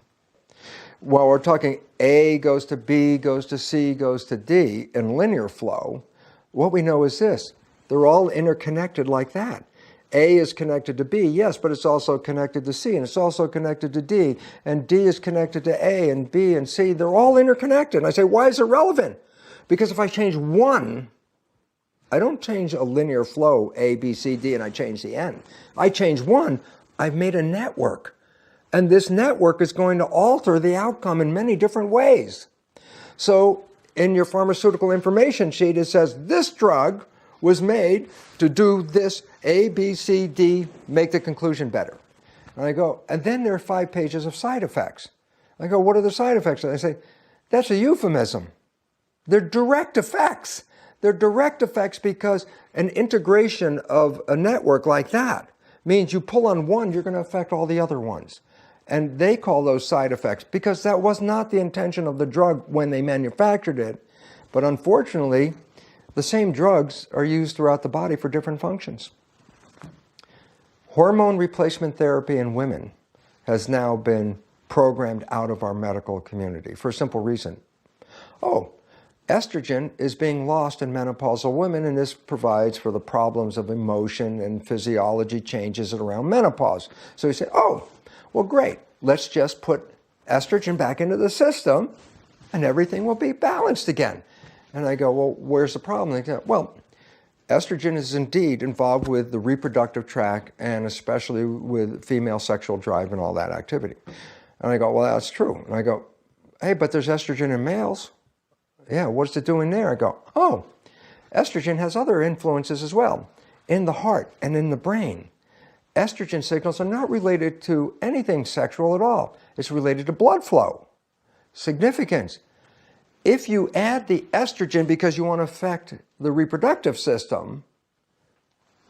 While we're talking A goes to B, goes to C, goes to D in linear flow, what we know is this: they're all interconnected like that. A is connected to B, yes, but it's also connected to C, and it's also connected to D, and D is connected to A, and B and C. They're all interconnected. And I say, why is it relevant? Because if I change one, I don't change a linear flow, A, B, C, D, and I change the N. I change one, I've made a network. And this network is going to alter the outcome in many different ways. So in your pharmaceutical information sheet, it says this drug was made to do this A, B, C, D, make the conclusion better. And I go, and then there are 5 pages of side effects. I go, what are the side effects? And I say, that's a euphemism. They're direct effects. They're direct effects because an integration of a network like that means you pull on one, you're going to affect all the other ones. And they call those side effects because that was not the intention of the drug when they manufactured it. But unfortunately, the same drugs are used throughout the body for different functions. Hormone replacement therapy in women has now been programmed out of our medical community for a simple reason. Oh, estrogen is being lost in menopausal women, and this provides for the problems of emotion and physiology changes around menopause. So you say, oh, well, great. Let's just put estrogen back into the system, and everything will be balanced again. And I go, well, where's the problem? They go, well, estrogen is indeed involved with the reproductive tract and especially with female sexual drive and all that activity. And I go, well, that's true. And I go, hey, but there's estrogen in males. Yeah, what's it doing there? I go, oh, estrogen has other influences as well in the heart and in the brain. Estrogen signals are not related to anything sexual at all. It's related to blood flow. Significance. If you add the estrogen because you want to affect the reproductive system,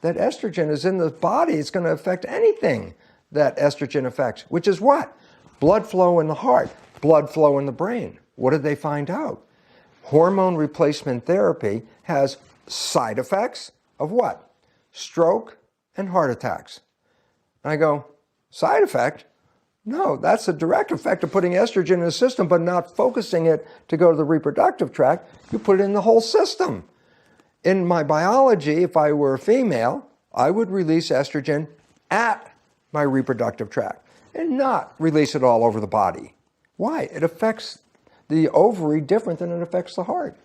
that estrogen is in the body. It's going to affect anything that estrogen affects, which is what? Blood flow in the heart, blood flow in the brain. What did they find out? Hormone replacement therapy has side effects of what? Stroke and heart attacks. And I go, side effect? No, that's a direct effect of putting estrogen in the system, but not focusing it to go to the reproductive tract. You put it in the whole system. In my biology, if I were a female, I would release estrogen at my reproductive tract and not release it all over the body. Why? It affects the ovary different than it affects the heart.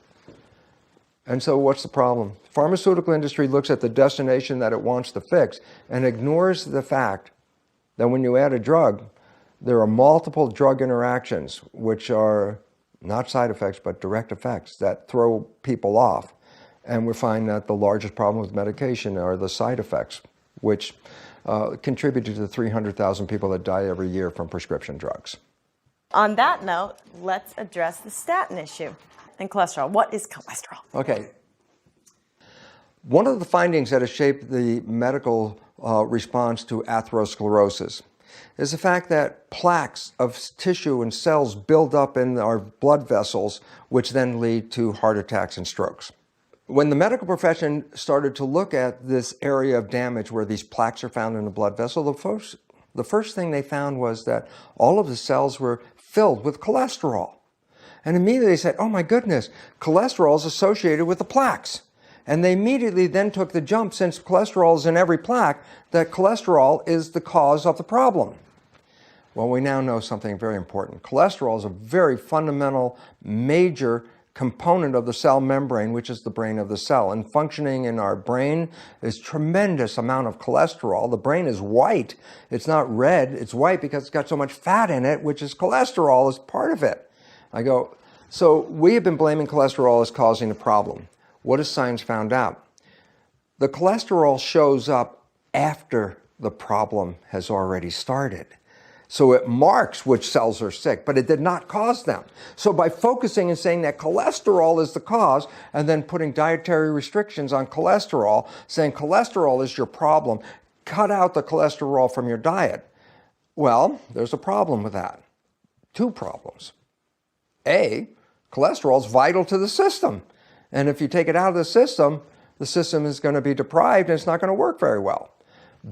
And so what's the problem? Pharmaceutical industry looks at the destination that it wants to fix and ignores the fact that when you add a drug, there are multiple drug interactions, which are not side effects, but direct effects that throw people off. And we find that the largest problem with medication are the side effects, which contribute to the 300,000 people that die every year from prescription drugs. On that note, let's address the statin issue and cholesterol. What is cholesterol? Okay. One of the findings that has shaped the medical response to atherosclerosis is the fact that plaques of tissue and cells build up in our blood vessels, which then lead to heart attacks and strokes. When the medical profession started to look at this area of damage where these plaques are found in the blood vessel, the folks The first thing they found was that all of the cells were filled with cholesterol. And immediately they said, oh my goodness, cholesterol is associated with the plaques. And they immediately then took the jump, since cholesterol is in every plaque, that cholesterol is the cause of the problem. Well, we now know something very important. Cholesterol is a very fundamental, major component of the cell membrane, which is the brain of the cell. And functioning in our brain is tremendous amount of cholesterol. The brain is white. It's not red. It's white because it's got so much fat in it, which is cholesterol as part of it. I go, so we have been blaming cholesterol as causing the problem. What has science found out? The cholesterol shows up after the problem has already started. So it marks which cells are sick, but it did not cause them. So by focusing and saying that cholesterol is the cause, and then putting dietary restrictions on cholesterol, saying cholesterol is your problem, cut out the cholesterol from your diet. Well, there's a problem with that. Two problems. A, cholesterol is vital to the system. And if you take it out of the system is going to be deprived and it's not going to work very well.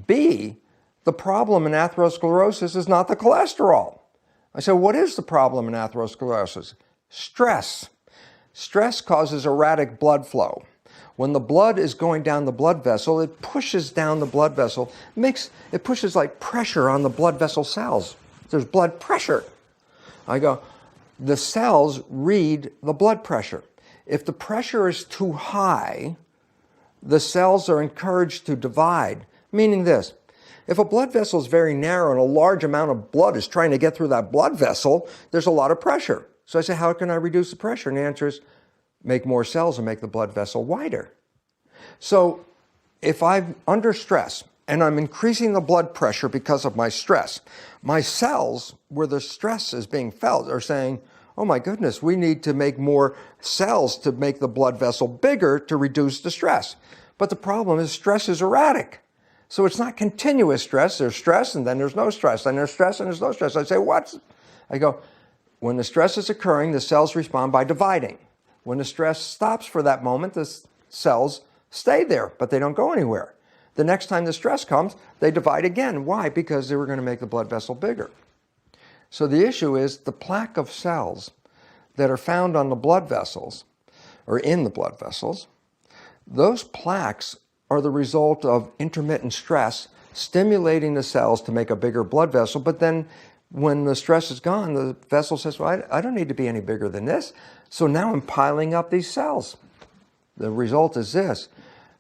B, the problem in atherosclerosis is not the cholesterol. I said, what is the problem in atherosclerosis? Stress. Stress causes erratic blood flow. When the blood is going down the blood vessel, it pushes down the blood vessel, it pushes like pressure on the blood vessel cells. There's blood pressure. I go, the cells read the blood pressure. If the pressure is too high, the cells are encouraged to divide, meaning this. If a blood vessel is very narrow and a large amount of blood is trying to get through that blood vessel, there's a lot of pressure. So I say, how can I reduce the pressure? And the answer is, make more cells and make the blood vessel wider. So if I'm under stress and I'm increasing the blood pressure because of my stress, my cells where the stress is being felt are saying, oh my goodness, we need to make more cells to make the blood vessel bigger to reduce the stress. But the problem is stress is erratic. So it's not continuous stress. There's stress and then there's no stress. And there's stress and there's no stress. I say, what? I go, when the stress is occurring, the cells respond by dividing. When the stress stops for that moment, the cells stay there, but they don't go anywhere. The next time the stress comes, they divide again. Why? Because they were going to make the blood vessel bigger. So the issue is the plaque of cells that are found on the blood vessels, or in the blood vessels, those plaques are the result of intermittent stress stimulating the cells to make a bigger blood vessel. But then when the stress is gone, the vessel says, well, I don't need to be any bigger than this. So now I'm piling up these cells. The result is this.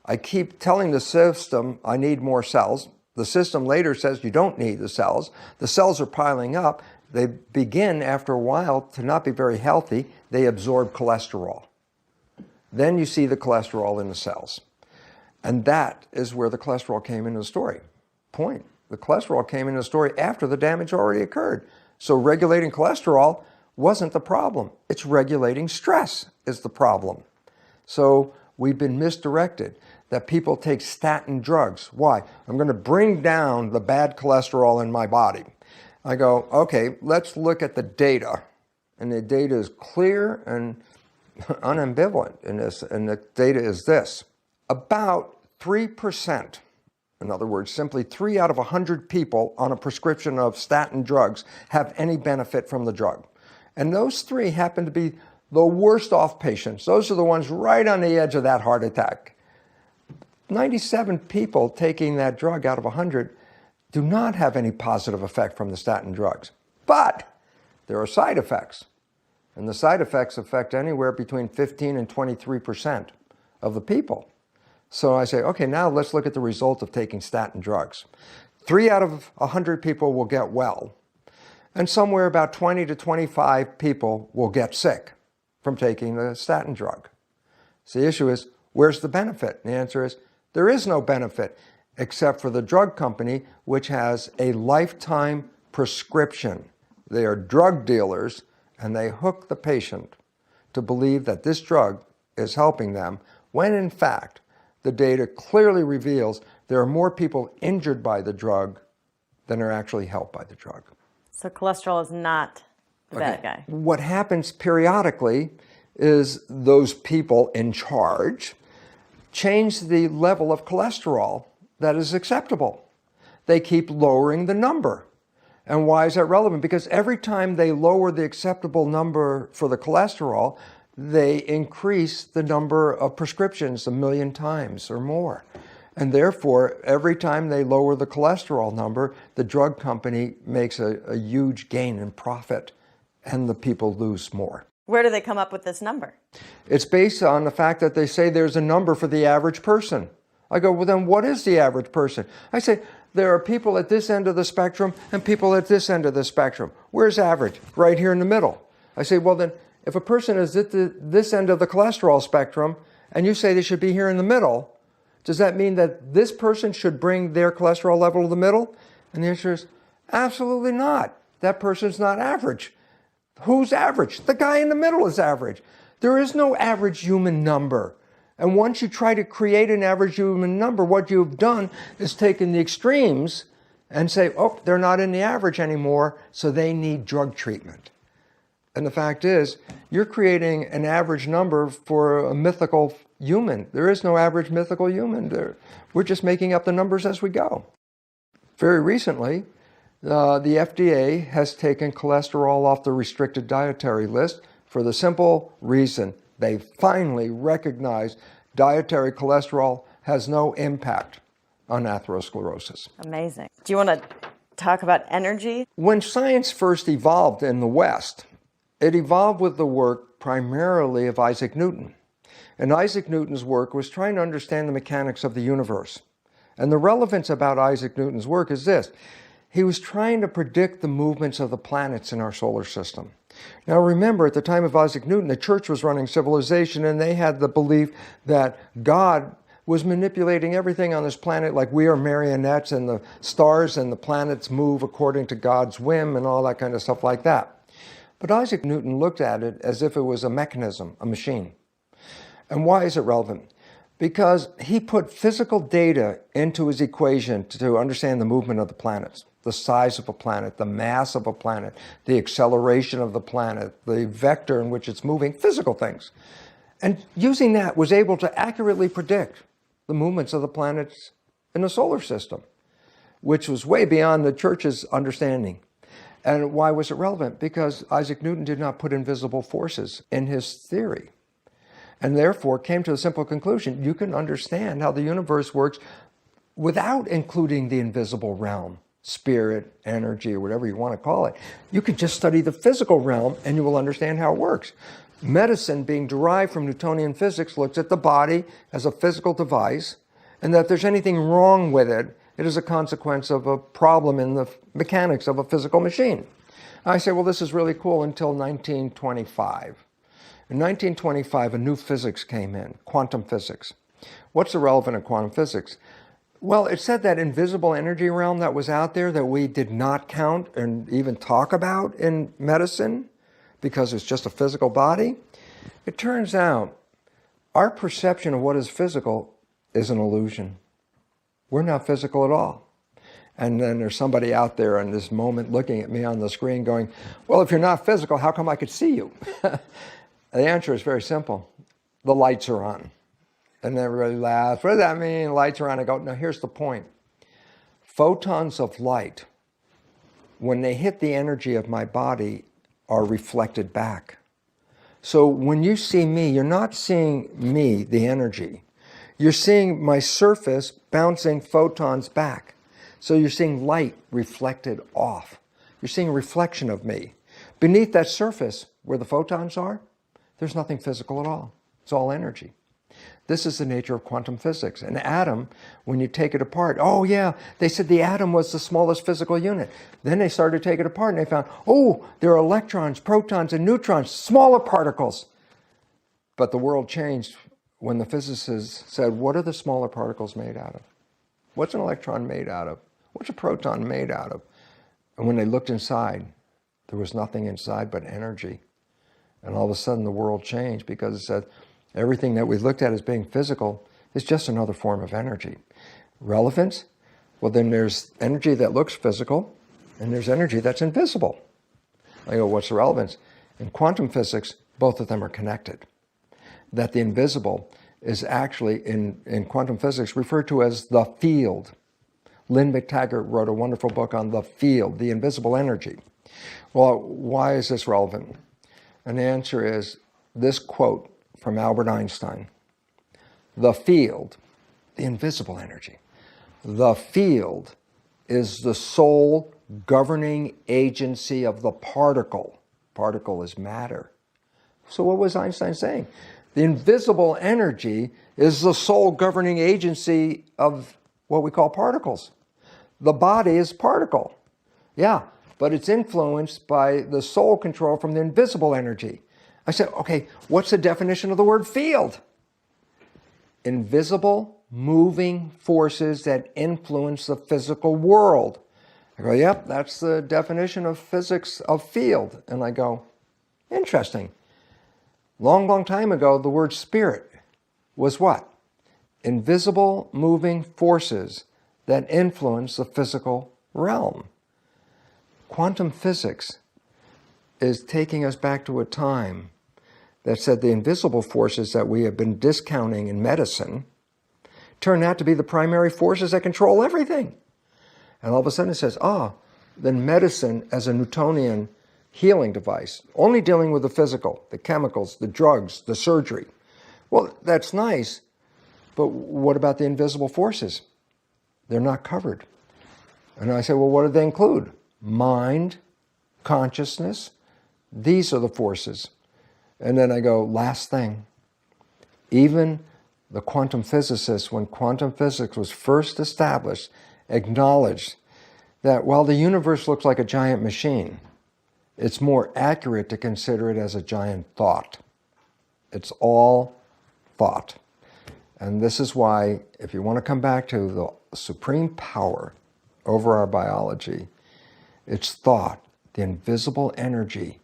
I keep telling the system I need more cells. The system later says you don't need the cells. The cells are piling up. They begin after a while to not be very healthy. They absorb cholesterol. Then you see the cholesterol in the cells. And that is where the cholesterol came into the story. Point. The cholesterol came into the story after the damage already occurred. So regulating cholesterol wasn't the problem. It's regulating stress is the problem. So we've been misdirected that people take statin drugs. Why? I'm going to bring down the bad cholesterol in my body. I go, okay, let's look at the data. And the data is clear and unambivalent in this. And the data is this. About 3%, in other words, simply 3 out of 100 people on a prescription of statin drugs have any benefit from the drug. And those 3 happen to be the worst off patients. Those are the ones right on the edge of that heart attack. 97 people taking that drug out of 100 do not have any positive effect from the statin drugs. But there are side effects. And the side effects affect anywhere between 15 and 23% of the people. So I say, okay, now let's look at the result of taking statin drugs. 3 out of 100 people will get well. And somewhere about 20 to 25 people will get sick from taking the statin drug. So the issue is, where's the benefit? And the answer is, there is no benefit except for the drug company, which has a lifetime prescription. They are drug dealers, and they hook the patient to believe that this drug is helping them, when in fact, the data clearly reveals there are more people injured by the drug than are actually helped by the drug. So cholesterol is not the bad guy. What happens periodically is those people in charge change the level of cholesterol that is acceptable. they keep lowering the number. And why is that relevant? Because every time they lower the acceptable number for the cholesterol, they increase the number of prescriptions 1 million times or more. And therefore, every time they lower the cholesterol number, the drug company makes a huge gain in profit, and the people lose more. Where do they come up with this number? It's based on the fact that they say there's a number for the average person. I go, well, then what is the average person? I say, there are people at this end of the spectrum and people at this end of the spectrum. Where's average? Right here in the middle. I say, well, then if a person is at this end of the cholesterol spectrum and you say they should be here in the middle, does that mean that this person should bring their cholesterol level to the middle? And the answer is absolutely not. That person's not average. Who's average? The guy in the middle is average. There is no average human number. And once you try to create an average human number, what you've done is taken the extremes and say, oh, they're not in the average anymore, so they need drug treatment. And the fact is, you're creating an average number for a mythical human. There is no average mythical human. We're just making up the numbers as we go. Very recently, the FDA has taken cholesterol off the restricted dietary list for the simple reason they finally recognize dietary cholesterol has no impact on atherosclerosis. Amazing. Do you want to talk about energy? When science first evolved in the West, it evolved with the work primarily of Isaac Newton. And Isaac Newton's work was trying to understand the mechanics of the universe. And the relevance about Isaac Newton's work is this. He was trying to predict the movements of the planets in our solar system. Now remember, at the time of Isaac Newton, the church was running civilization, and they had the belief that God was manipulating everything on this planet like we are marionettes, and the stars and the planets move according to God's whim and all that kind of stuff like that. But Isaac Newton looked at it as if it was a mechanism, a machine. And why is it relevant? Because he put physical data into his equation to understand the movement of the planets, the size of a planet, the mass of a planet, the acceleration of the planet, the vector in which it's moving, physical things. And using that was able to accurately predict the movements of the planets in the solar system, which was way beyond the church's understanding. And why was it relevant? Because Isaac Newton did not put invisible forces in his theory, and therefore came to a simple conclusion. You can understand how the universe works without including the invisible realm, spirit, energy, or whatever you want to call it. You could just study the physical realm and you will understand how it works. Medicine, being derived from Newtonian physics, looks at the body as a physical device, and that if there's anything wrong with it, it is a consequence of a problem in the mechanics of a physical machine. I say, well, this is really cool until 1925. In 1925, a new physics came in, quantum physics. What's the relevance of quantum physics? Well, it said that invisible energy realm that was out there that we did not count and even talk about in medicine because it's just a physical body. It turns out our perception of what is physical is an illusion. We're not physical at all. And then there's somebody out there in this moment looking at me on the screen going, well, if you're not physical, how come I could see you? The answer is very simple. The lights are on. And everybody laughs. What does that mean? Lights are on. I go, no, here's the point. Photons of light, when they hit the energy of my body, are reflected back. So when you see me, you're not seeing me, the energy. You're seeing my surface bouncing photons back. So you're seeing light reflected off. You're seeing a reflection of me. Beneath that surface, where the photons are, there's nothing physical at all. It's all energy. This is the nature of quantum physics. An atom, when you take it apart, oh yeah, they said the atom was the smallest physical unit. Then they started to take it apart and they found, oh, there are electrons, protons, and neutrons, smaller particles. But the world changed when the physicists said, what are the smaller particles made out of? What's an electron made out of? What's a proton made out of? And when they looked inside, there was nothing inside but energy. And all of a sudden the world changed because it said everything that we looked at as being physical is just another form of energy. Relevance? Well, then there's energy that looks physical and there's energy that's invisible. I go, what's the relevance? In quantum physics, both of them are connected. That the invisible is actually in quantum physics referred to as the field. Lynn McTaggart wrote a wonderful book on the field, the invisible energy. Well, why is this relevant? And the answer is this quote from Albert Einstein. The field, the invisible energy, the field is the sole governing agency of the particle. Particle is matter. So what was Einstein saying? The invisible energy is the sole governing agency of what we call particles. The body is particle. Yeah, but it's influenced by the sole control from the invisible energy. I said, okay, what's the definition of the word field? Invisible, moving forces that influence the physical world. I go, yep, that's the definition of physics of field. And I go, interesting. Long time ago, the word spirit was what? Invisible, moving forces that influence the physical realm. Quantum physics is taking us back to a time that said the invisible forces that we have been discounting in medicine turn out to be the primary forces that control everything. And all of a sudden it says, then medicine as a Newtonian healing device, only dealing with the physical, the chemicals, the drugs, the surgery. Well, that's nice, but what about the invisible forces? They're not covered. And I say, well, what do they include? Mind, consciousness, these are the forces. And then I go, last thing, even the quantum physicists, when quantum physics was first established, acknowledged that while the universe looks like a giant machine, it's more accurate to consider it as a giant thought. It's all thought. And this is why, if you want to come back to the supreme power over our biology, it's thought, the invisible energy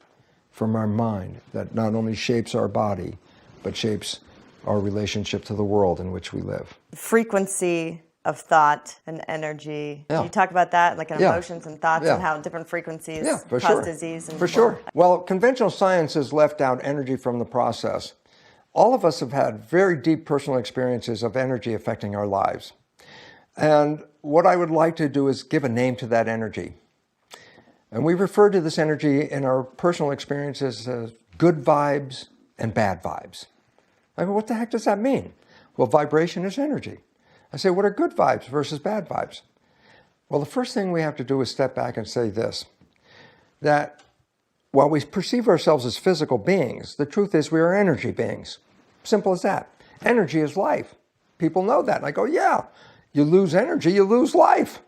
from our mind that not only shapes our body, but shapes our relationship to the world in which we live. Frequency of thought and energy. Yeah. Can you talk about that, like Yeah. emotions and thoughts Yeah. and how different frequencies For cause sure. disease? And For sure. Well, conventional science has left out energy from the process. All of us have had very deep personal experiences of energy affecting our lives. And what I would like to do is give a name to that energy. And we refer to this energy in our personal experiences as good vibes and bad vibes. I go, what the heck does that mean? Well, vibration is energy. I say, what are good vibes versus bad vibes? Well, the first thing we have to do is step back and say this, that while we perceive ourselves as physical beings, the truth is we are energy beings. Simple as that. Energy is life. People know that. And I go, yeah, you lose energy, you lose life.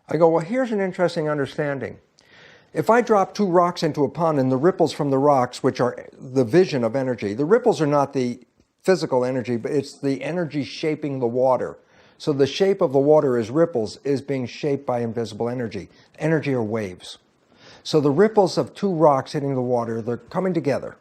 I go, well, here's an interesting understanding. If I drop two rocks into a pond and the ripples from the rocks, which are the vision of energy, the ripples are not the physical energy, but it's the energy shaping the water. So the shape of the water as ripples is being shaped by invisible energy. Energy are waves. So the ripples of two rocks hitting the water, they're coming together.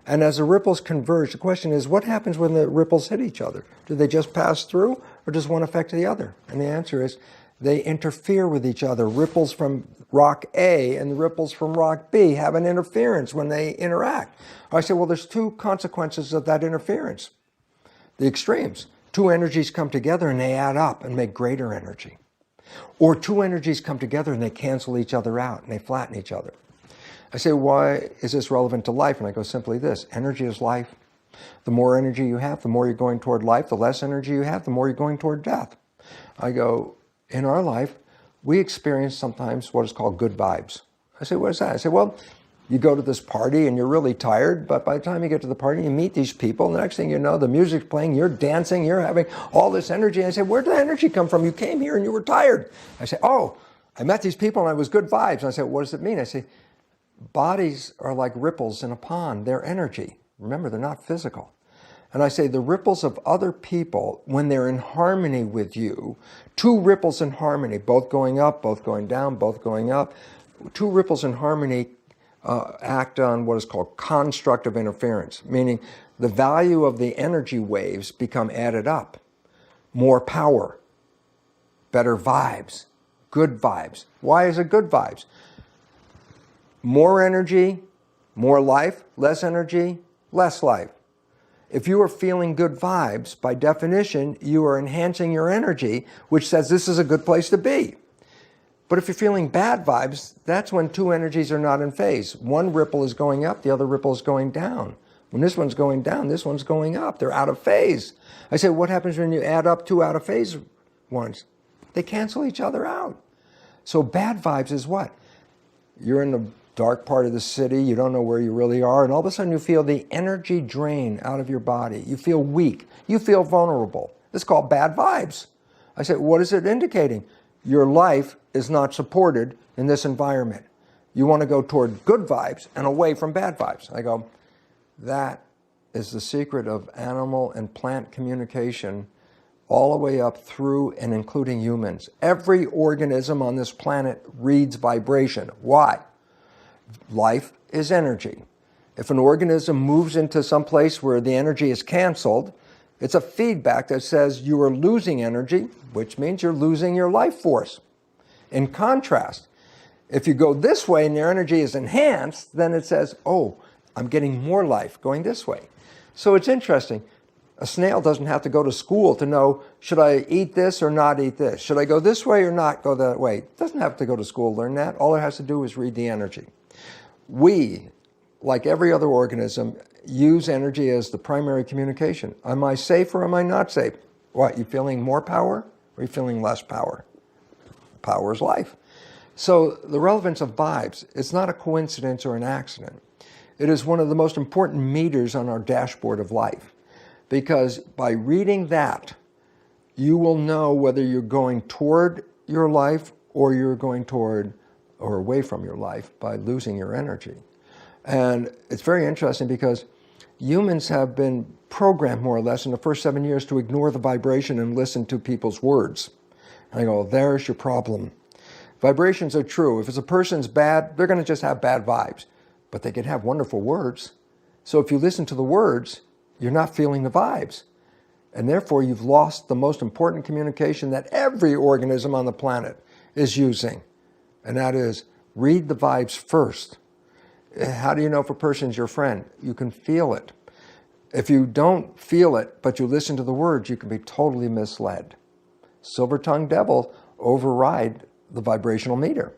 And as the ripples converge, the question is, what happens when the ripples hit each other? Do they just pass through, or does one affect the other? And the answer is, they interfere with each other. Ripples from rock A and the ripples from rock B have an interference when they interact. I say, well, there's two consequences of that interference. The extremes. Two energies come together and they add up and make greater energy. Or two energies come together and they cancel each other out and they flatten each other. I say, why is this relevant to life? And I go, simply this, energy is life. The more energy you have, the more you're going toward life. The less energy you have, the more you're going toward death. I go, in our life, we experience sometimes what is called good vibes. I say, what is that? I say, well, you go to this party and you're really tired, but by the time you get to the party, you meet these people, and the next thing you know, the music's playing, you're dancing, you're having all this energy. And I say, where did the energy come from? You came here and you were tired. I say, oh, I met these people and I was good vibes. And I say, what does it mean? I say, bodies are like ripples in a pond. They're energy. Remember, they're not physical. And I say the ripples of other people, when they're in harmony with you, two ripples in harmony, both going up, both going down, both going up, two ripples in harmony act on what is called constructive interference, meaning the value of the energy waves become added up. More power, better vibes, good vibes. Why is it good vibes? More energy, more life, less energy, less life. If you are feeling good vibes, by definition, you are enhancing your energy, which says this is a good place to be. But if you're feeling bad vibes, that's when two energies are not in phase. One ripple is going up, the other ripple is going down. When this one's going down, this one's going up. They're out of phase. I say, what happens when you add up two out of phase ones? They cancel each other out. So bad vibes is what? You're in the dark part of the city, you don't know where you really are, and all of a sudden you feel the energy drain out of your body. You feel weak. You feel vulnerable. It's called bad vibes. I said, what is it indicating? Your life is not supported in this environment. You want to go toward good vibes and away from bad vibes. I go, that is the secret of animal and plant communication all the way up through and including humans. Every organism on this planet reads vibration. Why? Life is energy. If an organism moves into some place where the energy is canceled, it's a feedback that says you are losing energy, which means you're losing your life force. In contrast, if you go this way and your energy is enhanced, then it says, oh, I'm getting more life going this way. So it's interesting. A snail doesn't have to go to school to know, should I eat this or not eat this? Should I go this way or not go that way? It doesn't have to go to school to learn that. All it has to do is read the energy. We, like every other organism, use energy as the primary communication. Am I safe or am I not safe? What, you feeling more power or are you feeling less power? Power is life. So the relevance of vibes, it's not a coincidence or an accident. It is one of the most important meters on our dashboard of life. Because by reading that, you will know whether you're going toward your life or you're going toward or away from your life by losing your energy. And it's very interesting because humans have been programmed more or less in the first 7 years to ignore the vibration and listen to people's words. And I go, there's your problem. Vibrations are true. If it's a person's bad, they're going to just have bad vibes. But they can have wonderful words. So if you listen to the words, you're not feeling the vibes. And therefore, you've lost the most important communication that every organism on the planet is using. And that is, read the vibes first. How do you know if a person's your friend? You can feel it. If you don't feel it, but you listen to the words, you can be totally misled. Silver-tongued devil override the vibrational meter.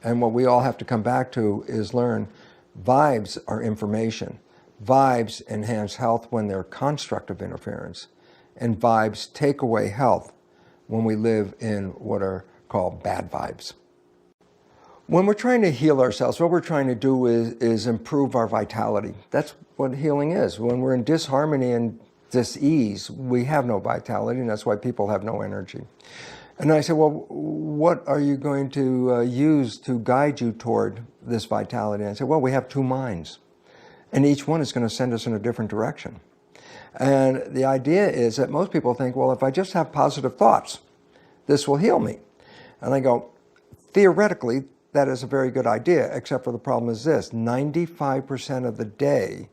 And what we all have to come back to is learn vibes are information. Vibes enhance health when they're constructive interference. And vibes take away health when we live in what are called bad vibes. When we're trying to heal ourselves, what we're trying to do is improve our vitality. That's what healing is. When we're in disharmony and dis-ease, we have no vitality, and that's why people have no energy. And I said, well, what are you going to use to guide you toward this vitality? And I said, well, we have two minds, and each one is going to send us in a different direction. And the idea is that most people think, well, if I just have positive thoughts, this will heal me. And I go, theoretically, that is a very good idea, except for the problem is this: 95% of the day,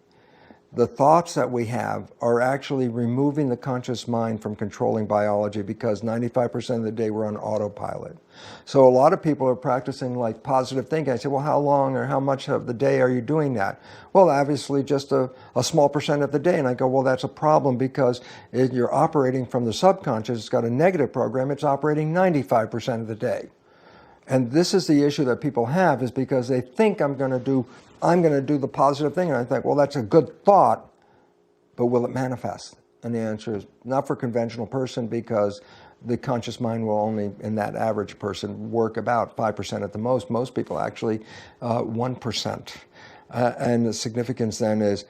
the thoughts that we have are actually removing the conscious mind from controlling biology, because 95% of the day we're on autopilot. So a lot of people are practicing like positive thinking. I say, well, how long or how much of the day are you doing that? Well, obviously just a small percent of the day. And I go, well, that's a problem because you're operating from the subconscious. It's got a negative program. It's operating 95% of the day. And this is the issue that people have, is because they think I'm going to do the positive thing. And I think, well, that's a good thought, but will it manifest? And the answer is not for a conventional person, because the conscious mind will only, in that average person, work about 5% at the most. Most people actually 1%. And the significance then is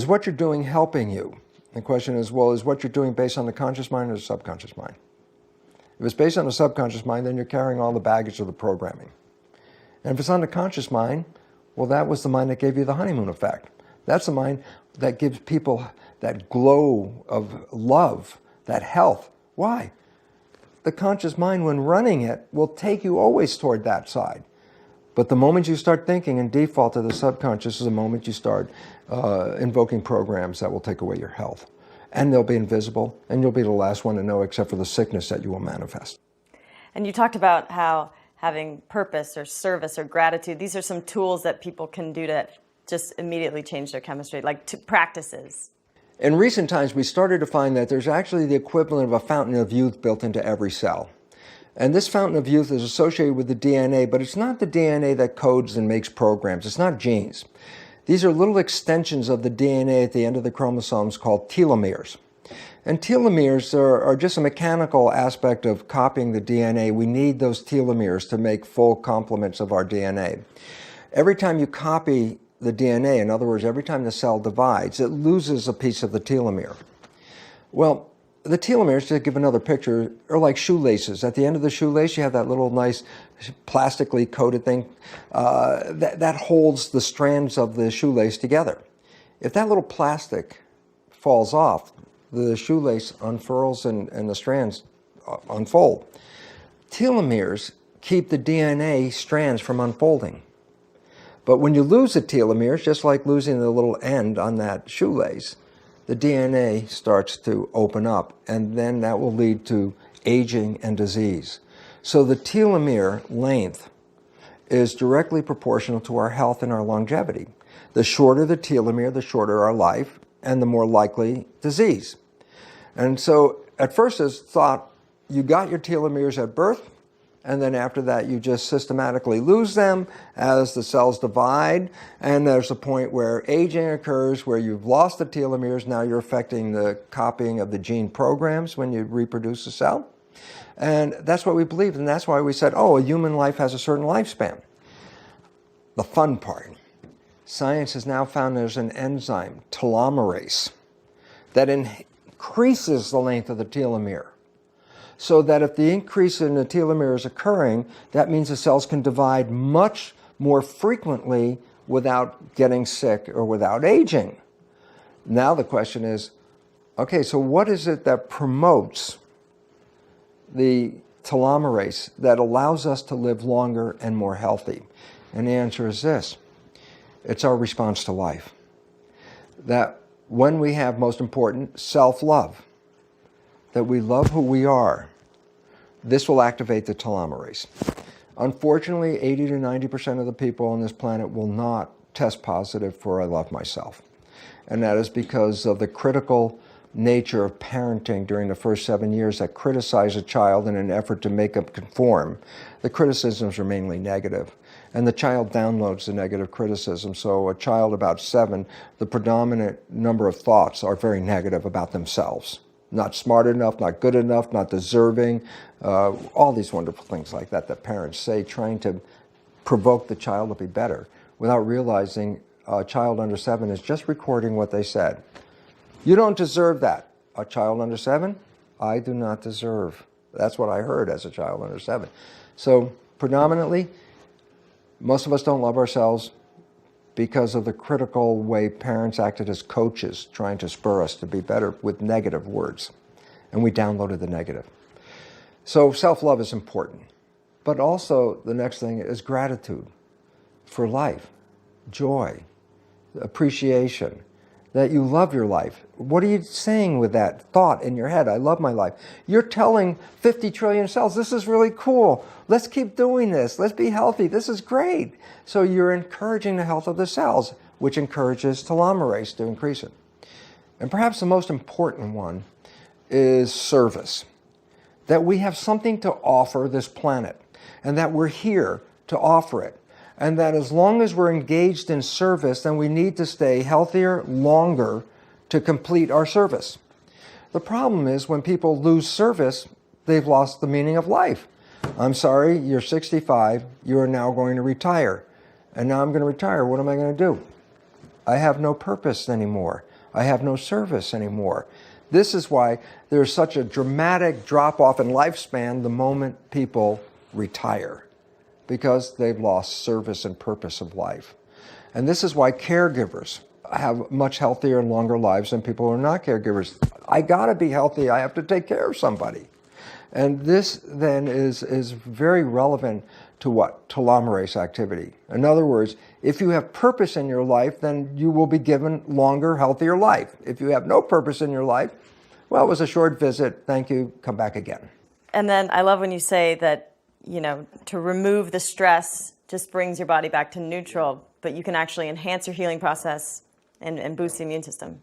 what you're doing helping you? The question is, well, is what you're doing based on the conscious mind or the subconscious mind? If it's based on the subconscious mind, then you're carrying all the baggage of the programming. And if it's on the conscious mind, well, that was the mind that gave you the honeymoon effect. That's the mind that gives people that glow of love, that health. Why? The conscious mind, when running it, will take you always toward that side. But the moment you start thinking and default to the subconscious is the moment you start invoking programs that will take away your health. And they'll be invisible, and you'll be the last one to know, except for the sickness that you will manifest. And you talked about how having purpose or service or gratitude, these are some tools that people can do to just immediately change their chemistry, like practices. In recent times, we started to find that there's actually the equivalent of a fountain of youth built into every cell. And this fountain of youth is associated with the DNA, but it's not the DNA that codes and makes programs. It's not genes. These are little extensions of the DNA at the end of the chromosomes called telomeres. And telomeres are just a mechanical aspect of copying the DNA. We need those telomeres to make full complements of our DNA. Every time you copy the DNA, in other words, every time the cell divides, it loses a piece of the telomere. Well, the telomeres, to give another picture, are like shoelaces. At the end of the shoelace, you have that little nice plastically coated thing that holds the strands of the shoelace together. If that little plastic falls off, the shoelace unfurls and the strands unfold. Telomeres keep the DNA strands from unfolding. But when you lose the telomeres, just like losing the little end on that shoelace, the DNA starts to open up, and then that will lead to aging and disease. So the telomere length is directly proportional to our health and our longevity. The shorter the telomere, the shorter our life, and the more likely disease. And so at first it's thought you got your telomeres at birth, and then after that you just systematically lose them as the cells divide, and there's a point where aging occurs, where you've lost the telomeres. Now you're affecting the copying of the gene programs when you reproduce a cell. And that's what we believed, and that's why we said, oh, a human life has a certain lifespan. The fun part, science has now found there's an enzyme, telomerase, that increases the length of the telomere. So that if the increase in the telomere is occurring, that means the cells can divide much more frequently without getting sick or without aging. Now the question is, okay, so what is it that promotes the telomerase that allows us to live longer and more healthy? And the answer is this: it's our response to life. That when we have, most important, self-love, that we love who we are, this will activate the telomerase. Unfortunately, 80 to 90% of the people on this planet will not test positive for I love myself. And that is because of the critical nature of parenting during the first 7 years that criticize a child in an effort to make them conform. The criticisms are mainly negative, and the child downloads the negative criticism. So a child about 7, the predominant number of thoughts are very negative about themselves. Not smart enough, not good enough, not deserving, all these wonderful things like that that parents say, trying to provoke the child to be better without realizing a child under 7 is just recording what they said. You don't deserve that. A child under 7? I do not deserve. That's what I heard as a child under 7. So predominantly, most of us don't love ourselves because of the critical way parents acted as coaches, trying to spur us to be better with negative words. And we downloaded the negative. So self-love is important. But also the next thing is gratitude for life, joy, appreciation, that you love your life. What are you saying with that thought in your head? I love my life. You're telling 50 trillion cells, this is really cool. Let's keep doing this. Let's be healthy. This is great. So you're encouraging the health of the cells, which encourages telomerase to increase it. And perhaps the most important one is service. That we have something to offer this planet, and that we're here to offer it. And that as long as we're engaged in service, then we need to stay healthier longer to complete our service. The problem is when people lose service, they've lost the meaning of life. I'm sorry, you're 65, you are now going to retire. And now I'm going to retire, what am I going to do? I have no purpose anymore. I have no service anymore. This is why there's such a dramatic drop-off in lifespan the moment people retire, because they've lost service and purpose of life. And this is why caregivers have much healthier and longer lives than people who are not caregivers. I gotta be healthy, I have to take care of somebody. And this then is very relevant to what? Telomerase activity. In other words, if you have purpose in your life, then you will be given longer, healthier life. If you have no purpose in your life, well, it was a short visit, thank you, come back again. And then I love when you say that, you know, to remove the stress just brings your body back to neutral, but you can actually enhance your healing process and boost the immune system.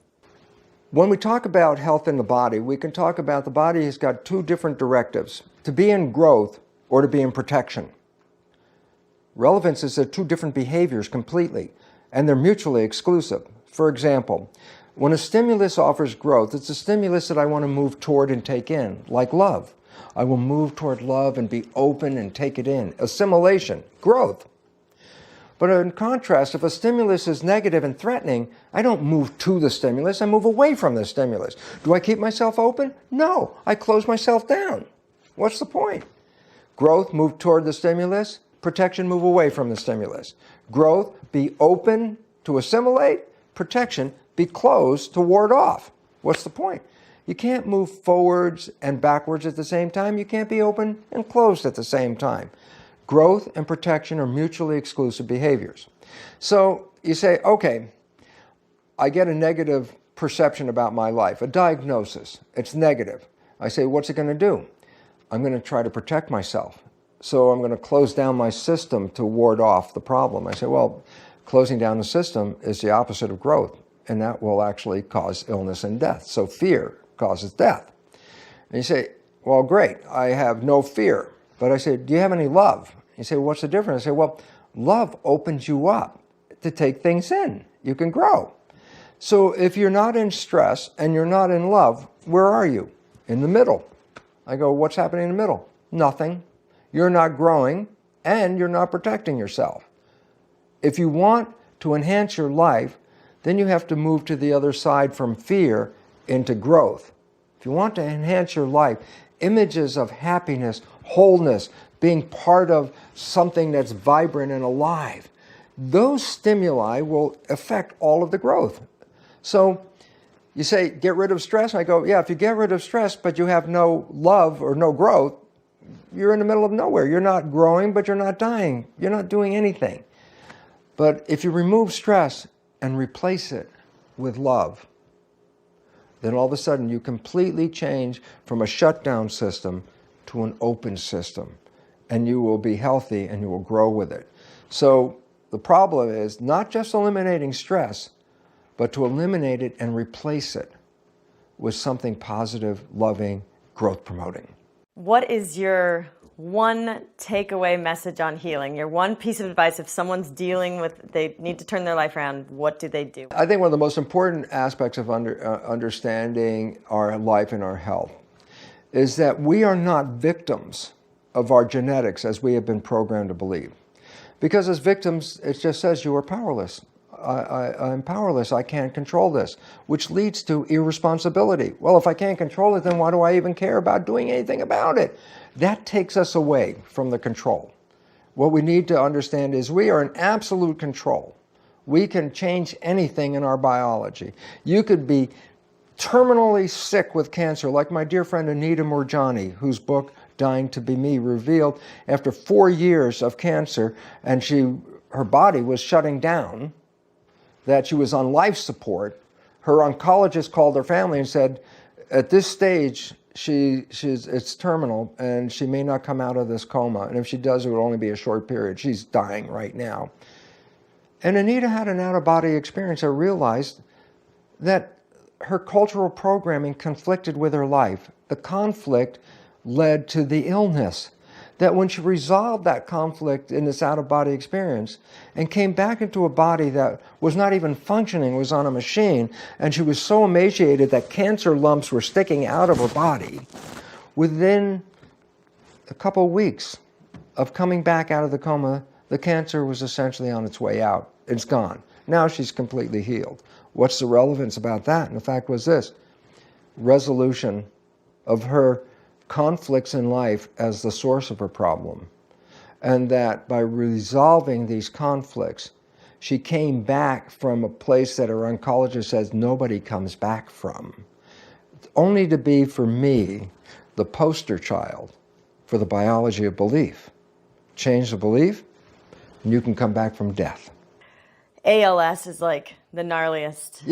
When we talk about health in the body, we can talk about the body has got two different directives, to be in growth or to be in protection. Relevance is that two different behaviors completely, and they're mutually exclusive. For example, when a stimulus offers growth, it's a stimulus that I want to move toward and take in, like love. I will move toward love and be open and take it in. Assimilation, growth. But in contrast, if a stimulus is negative and threatening, I don't move to the stimulus, I move away from the stimulus. Do I keep myself open? No, I close myself down. What's the point? Growth, move toward the stimulus. Protection, move away from the stimulus. Growth, be open to assimilate. Protection, be closed to ward off. What's the point? You can't move forwards and backwards at the same time. You can't be open and closed at the same time. Growth and protection are mutually exclusive behaviors. So you say, okay, I get a negative perception about my life, a diagnosis. It's negative. I say, what's it going to do? I'm going to try to protect myself. So I'm going to close down my system to ward off the problem. I say, well, closing down the system is the opposite of growth, and that will actually cause illness and death. So fear causes death. And you say, well, great, I have no fear. But I say, do you have any love? You say, what's the difference? I say, well, love opens you up to take things in. You can grow. So if you're not in stress and you're not in love, where are you? In the middle. I go, what's happening in the middle? Nothing. You're not growing and you're not protecting yourself. If you want to enhance your life, then you have to move to the other side from fear into growth. If you want to enhance your life, images of happiness, wholeness, being part of something that's vibrant and alive, those stimuli will affect all of the growth. So you say, get rid of stress. I go, yeah, if you get rid of stress, but you have no love or no growth, you're in the middle of nowhere. You're not growing, but you're not dying. You're not doing anything. But if you remove stress and replace it with love, then all of a sudden you completely change from a shutdown system to an open system. And you will be healthy and you will grow with it. So the problem is not just eliminating stress, but to eliminate it and replace it with something positive, loving, growth promoting. What is your one takeaway message on healing? Your one piece of advice if someone's dealing with, they need to turn their life around, what do they do? I think one of the most important aspects of understanding our life and our health is that we are not victims of our genetics as we have been programmed to believe. Because as victims, it just says you are powerless. I'm powerless, I can't control this, which leads to irresponsibility. Well, if I can't control it, then why do I even care about doing anything about it? That takes us away from the control. What we need to understand is we are in absolute control. We can change anything in our biology. You could be terminally sick with cancer, like my dear friend Anita Moorjani, whose book, Dying to Be Me, revealed after 4 years of cancer, and her body was shutting down, that she was on life support. Her oncologist called her family and said, at this stage, it's terminal, and she may not come out of this coma. And if she does, it will only be a short period. She's dying right now. And Anita had an out-of-body experience. I realized that her cultural programming conflicted with her life. The conflict led to the illness. That when she resolved that conflict in this out-of-body experience and came back into a body that was not even functioning, was on a machine, and she was so emaciated that cancer lumps were sticking out of her body, within a couple of weeks of coming back out of the coma, the cancer was essentially on its way out. It's gone. Now she's completely healed. What's the relevance about that? And the fact was this: resolution of her conflicts in life as the source of her problem. And that by resolving these conflicts, she came back from a place that her oncologist says nobody comes back from, only to be, for me, the poster child for the biology of belief. Change the belief, and you can come back from death. ALS is like the gnarliest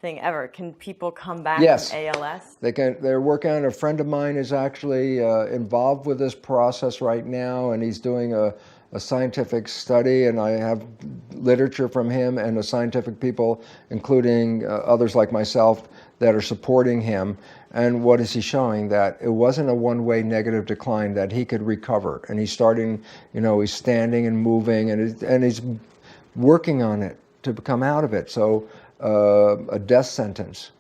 thing ever. Can people come back from ALS? They can. They're working on it. A friend of mine is actually involved with this process right now, and he's doing a scientific study, and I have literature from him and the scientific people, including others like myself, that are supporting him. And what is he showing? That it wasn't a one-way negative decline, that he could recover. And he's starting, he's standing and moving, and he's working on it to come out of it. So a death sentence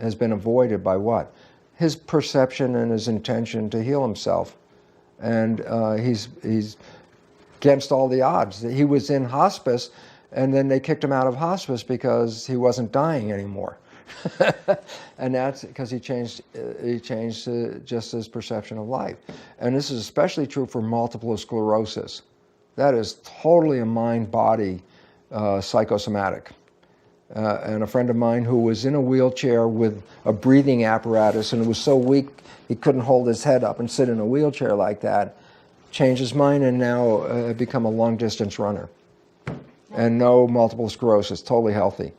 has been avoided by what? His perception and his intention to heal himself. And he's against all the odds. He was in hospice, and then they kicked him out of hospice because he wasn't dying anymore. And that's because he changed just his perception of life. And this is especially true for multiple sclerosis. That is totally a mind-body psychosomatic. And a friend of mine who was in a wheelchair with a breathing apparatus, and was so weak he couldn't hold his head up and sit in a wheelchair like that, changed his mind and now become a long-distance runner. And no multiple sclerosis, totally healthy.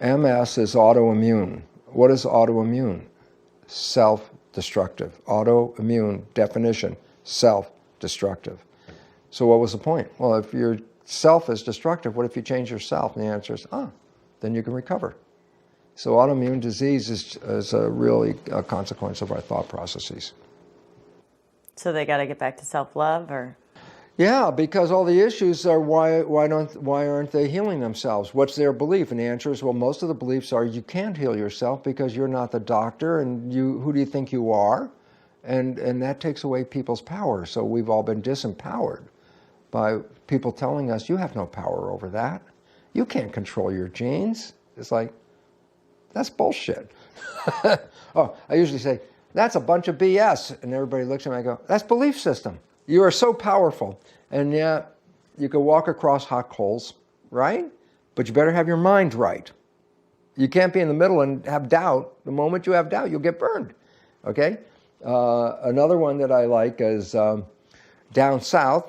MS is autoimmune. What is autoimmune? Self-destructive. Autoimmune definition, self-destructive. So what was the point? Well, if your self is destructive, what if you change yourself? And the answer is, then you can recover. So autoimmune disease is really a consequence of our thought processes. So they got to get back to self-love, or? Yeah, because all the issues are why aren't they healing themselves? What's their belief? And the answer is, well, most of the beliefs are you can't heal yourself because you're not the doctor, and who do you think you are? And that takes away people's power. So we've all been disempowered by people telling us, you have no power over that. You can't control your genes. It's like, that's bullshit. I usually say, that's a bunch of BS. And everybody looks at me and I go, that's belief system. You are so powerful. And yet, you can walk across hot coals, right? But you better have your mind right. You can't be in the middle and have doubt. The moment you have doubt, you'll get burned. Okay? Another one that I like is down south,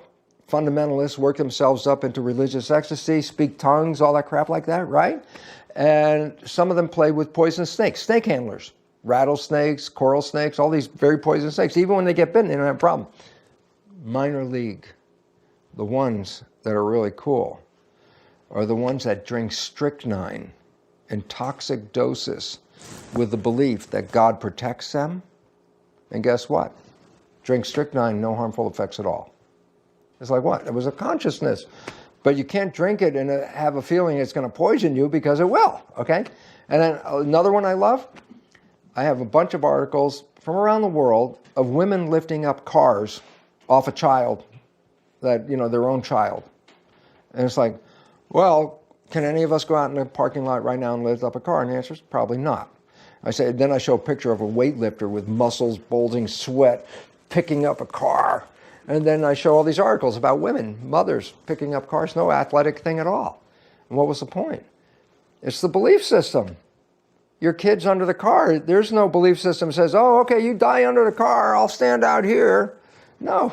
fundamentalists work themselves up into religious ecstasy, speak tongues, all that crap like that, right? And some of them play with poisonous snakes, snake handlers, rattlesnakes, coral snakes, all these very poisonous snakes. Even when they get bitten, they don't have a problem. Minor league, the ones that are really cool, are the ones that drink strychnine in toxic doses with the belief that God protects them. And guess what? Drink strychnine, no harmful effects at all. It's like what? It was a consciousness. But you can't drink it and have a feeling it's going to poison you, because it will, okay? And then another one I love, I have a bunch of articles from around the world of women lifting up cars off a child, that, their own child. And it's like, well, can any of us go out in the parking lot right now and lift up a car? And the answer is probably not. Then I show a picture of a weightlifter with muscles, bulging, sweat, picking up a car. And then I show all these articles about women, mothers, picking up cars, no athletic thing at all. And what was the point? It's the belief system. Your kid's under the car. There's no belief system that says, oh, okay, you die under the car, I'll stand out here. No,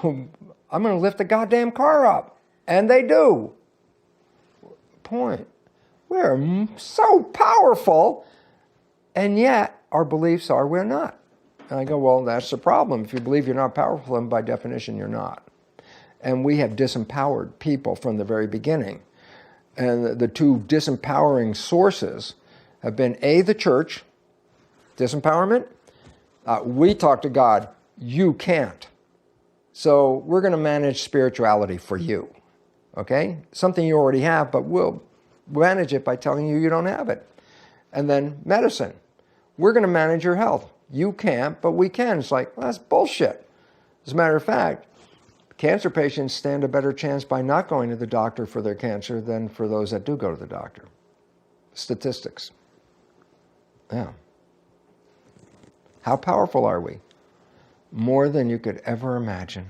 I'm going to lift the goddamn car up. And they do. Point. We're so powerful, and yet our beliefs are we're not. And I go, well, that's the problem. If you believe you're not powerful, then by definition you're not. And we have disempowered people from the very beginning. And the two disempowering sources have been A, the church, disempowerment. We talk to God, you can't. So we're going to manage spirituality for you, okay? Something you already have, but we'll manage it by telling you you don't have it. And then medicine. We're going to manage your health. You can't, but we can. It's like, well, that's bullshit. As a matter of fact, cancer patients stand a better chance by not going to the doctor for their cancer than for those that do go to the doctor. Statistics. Yeah. How powerful are we? More than you could ever imagine.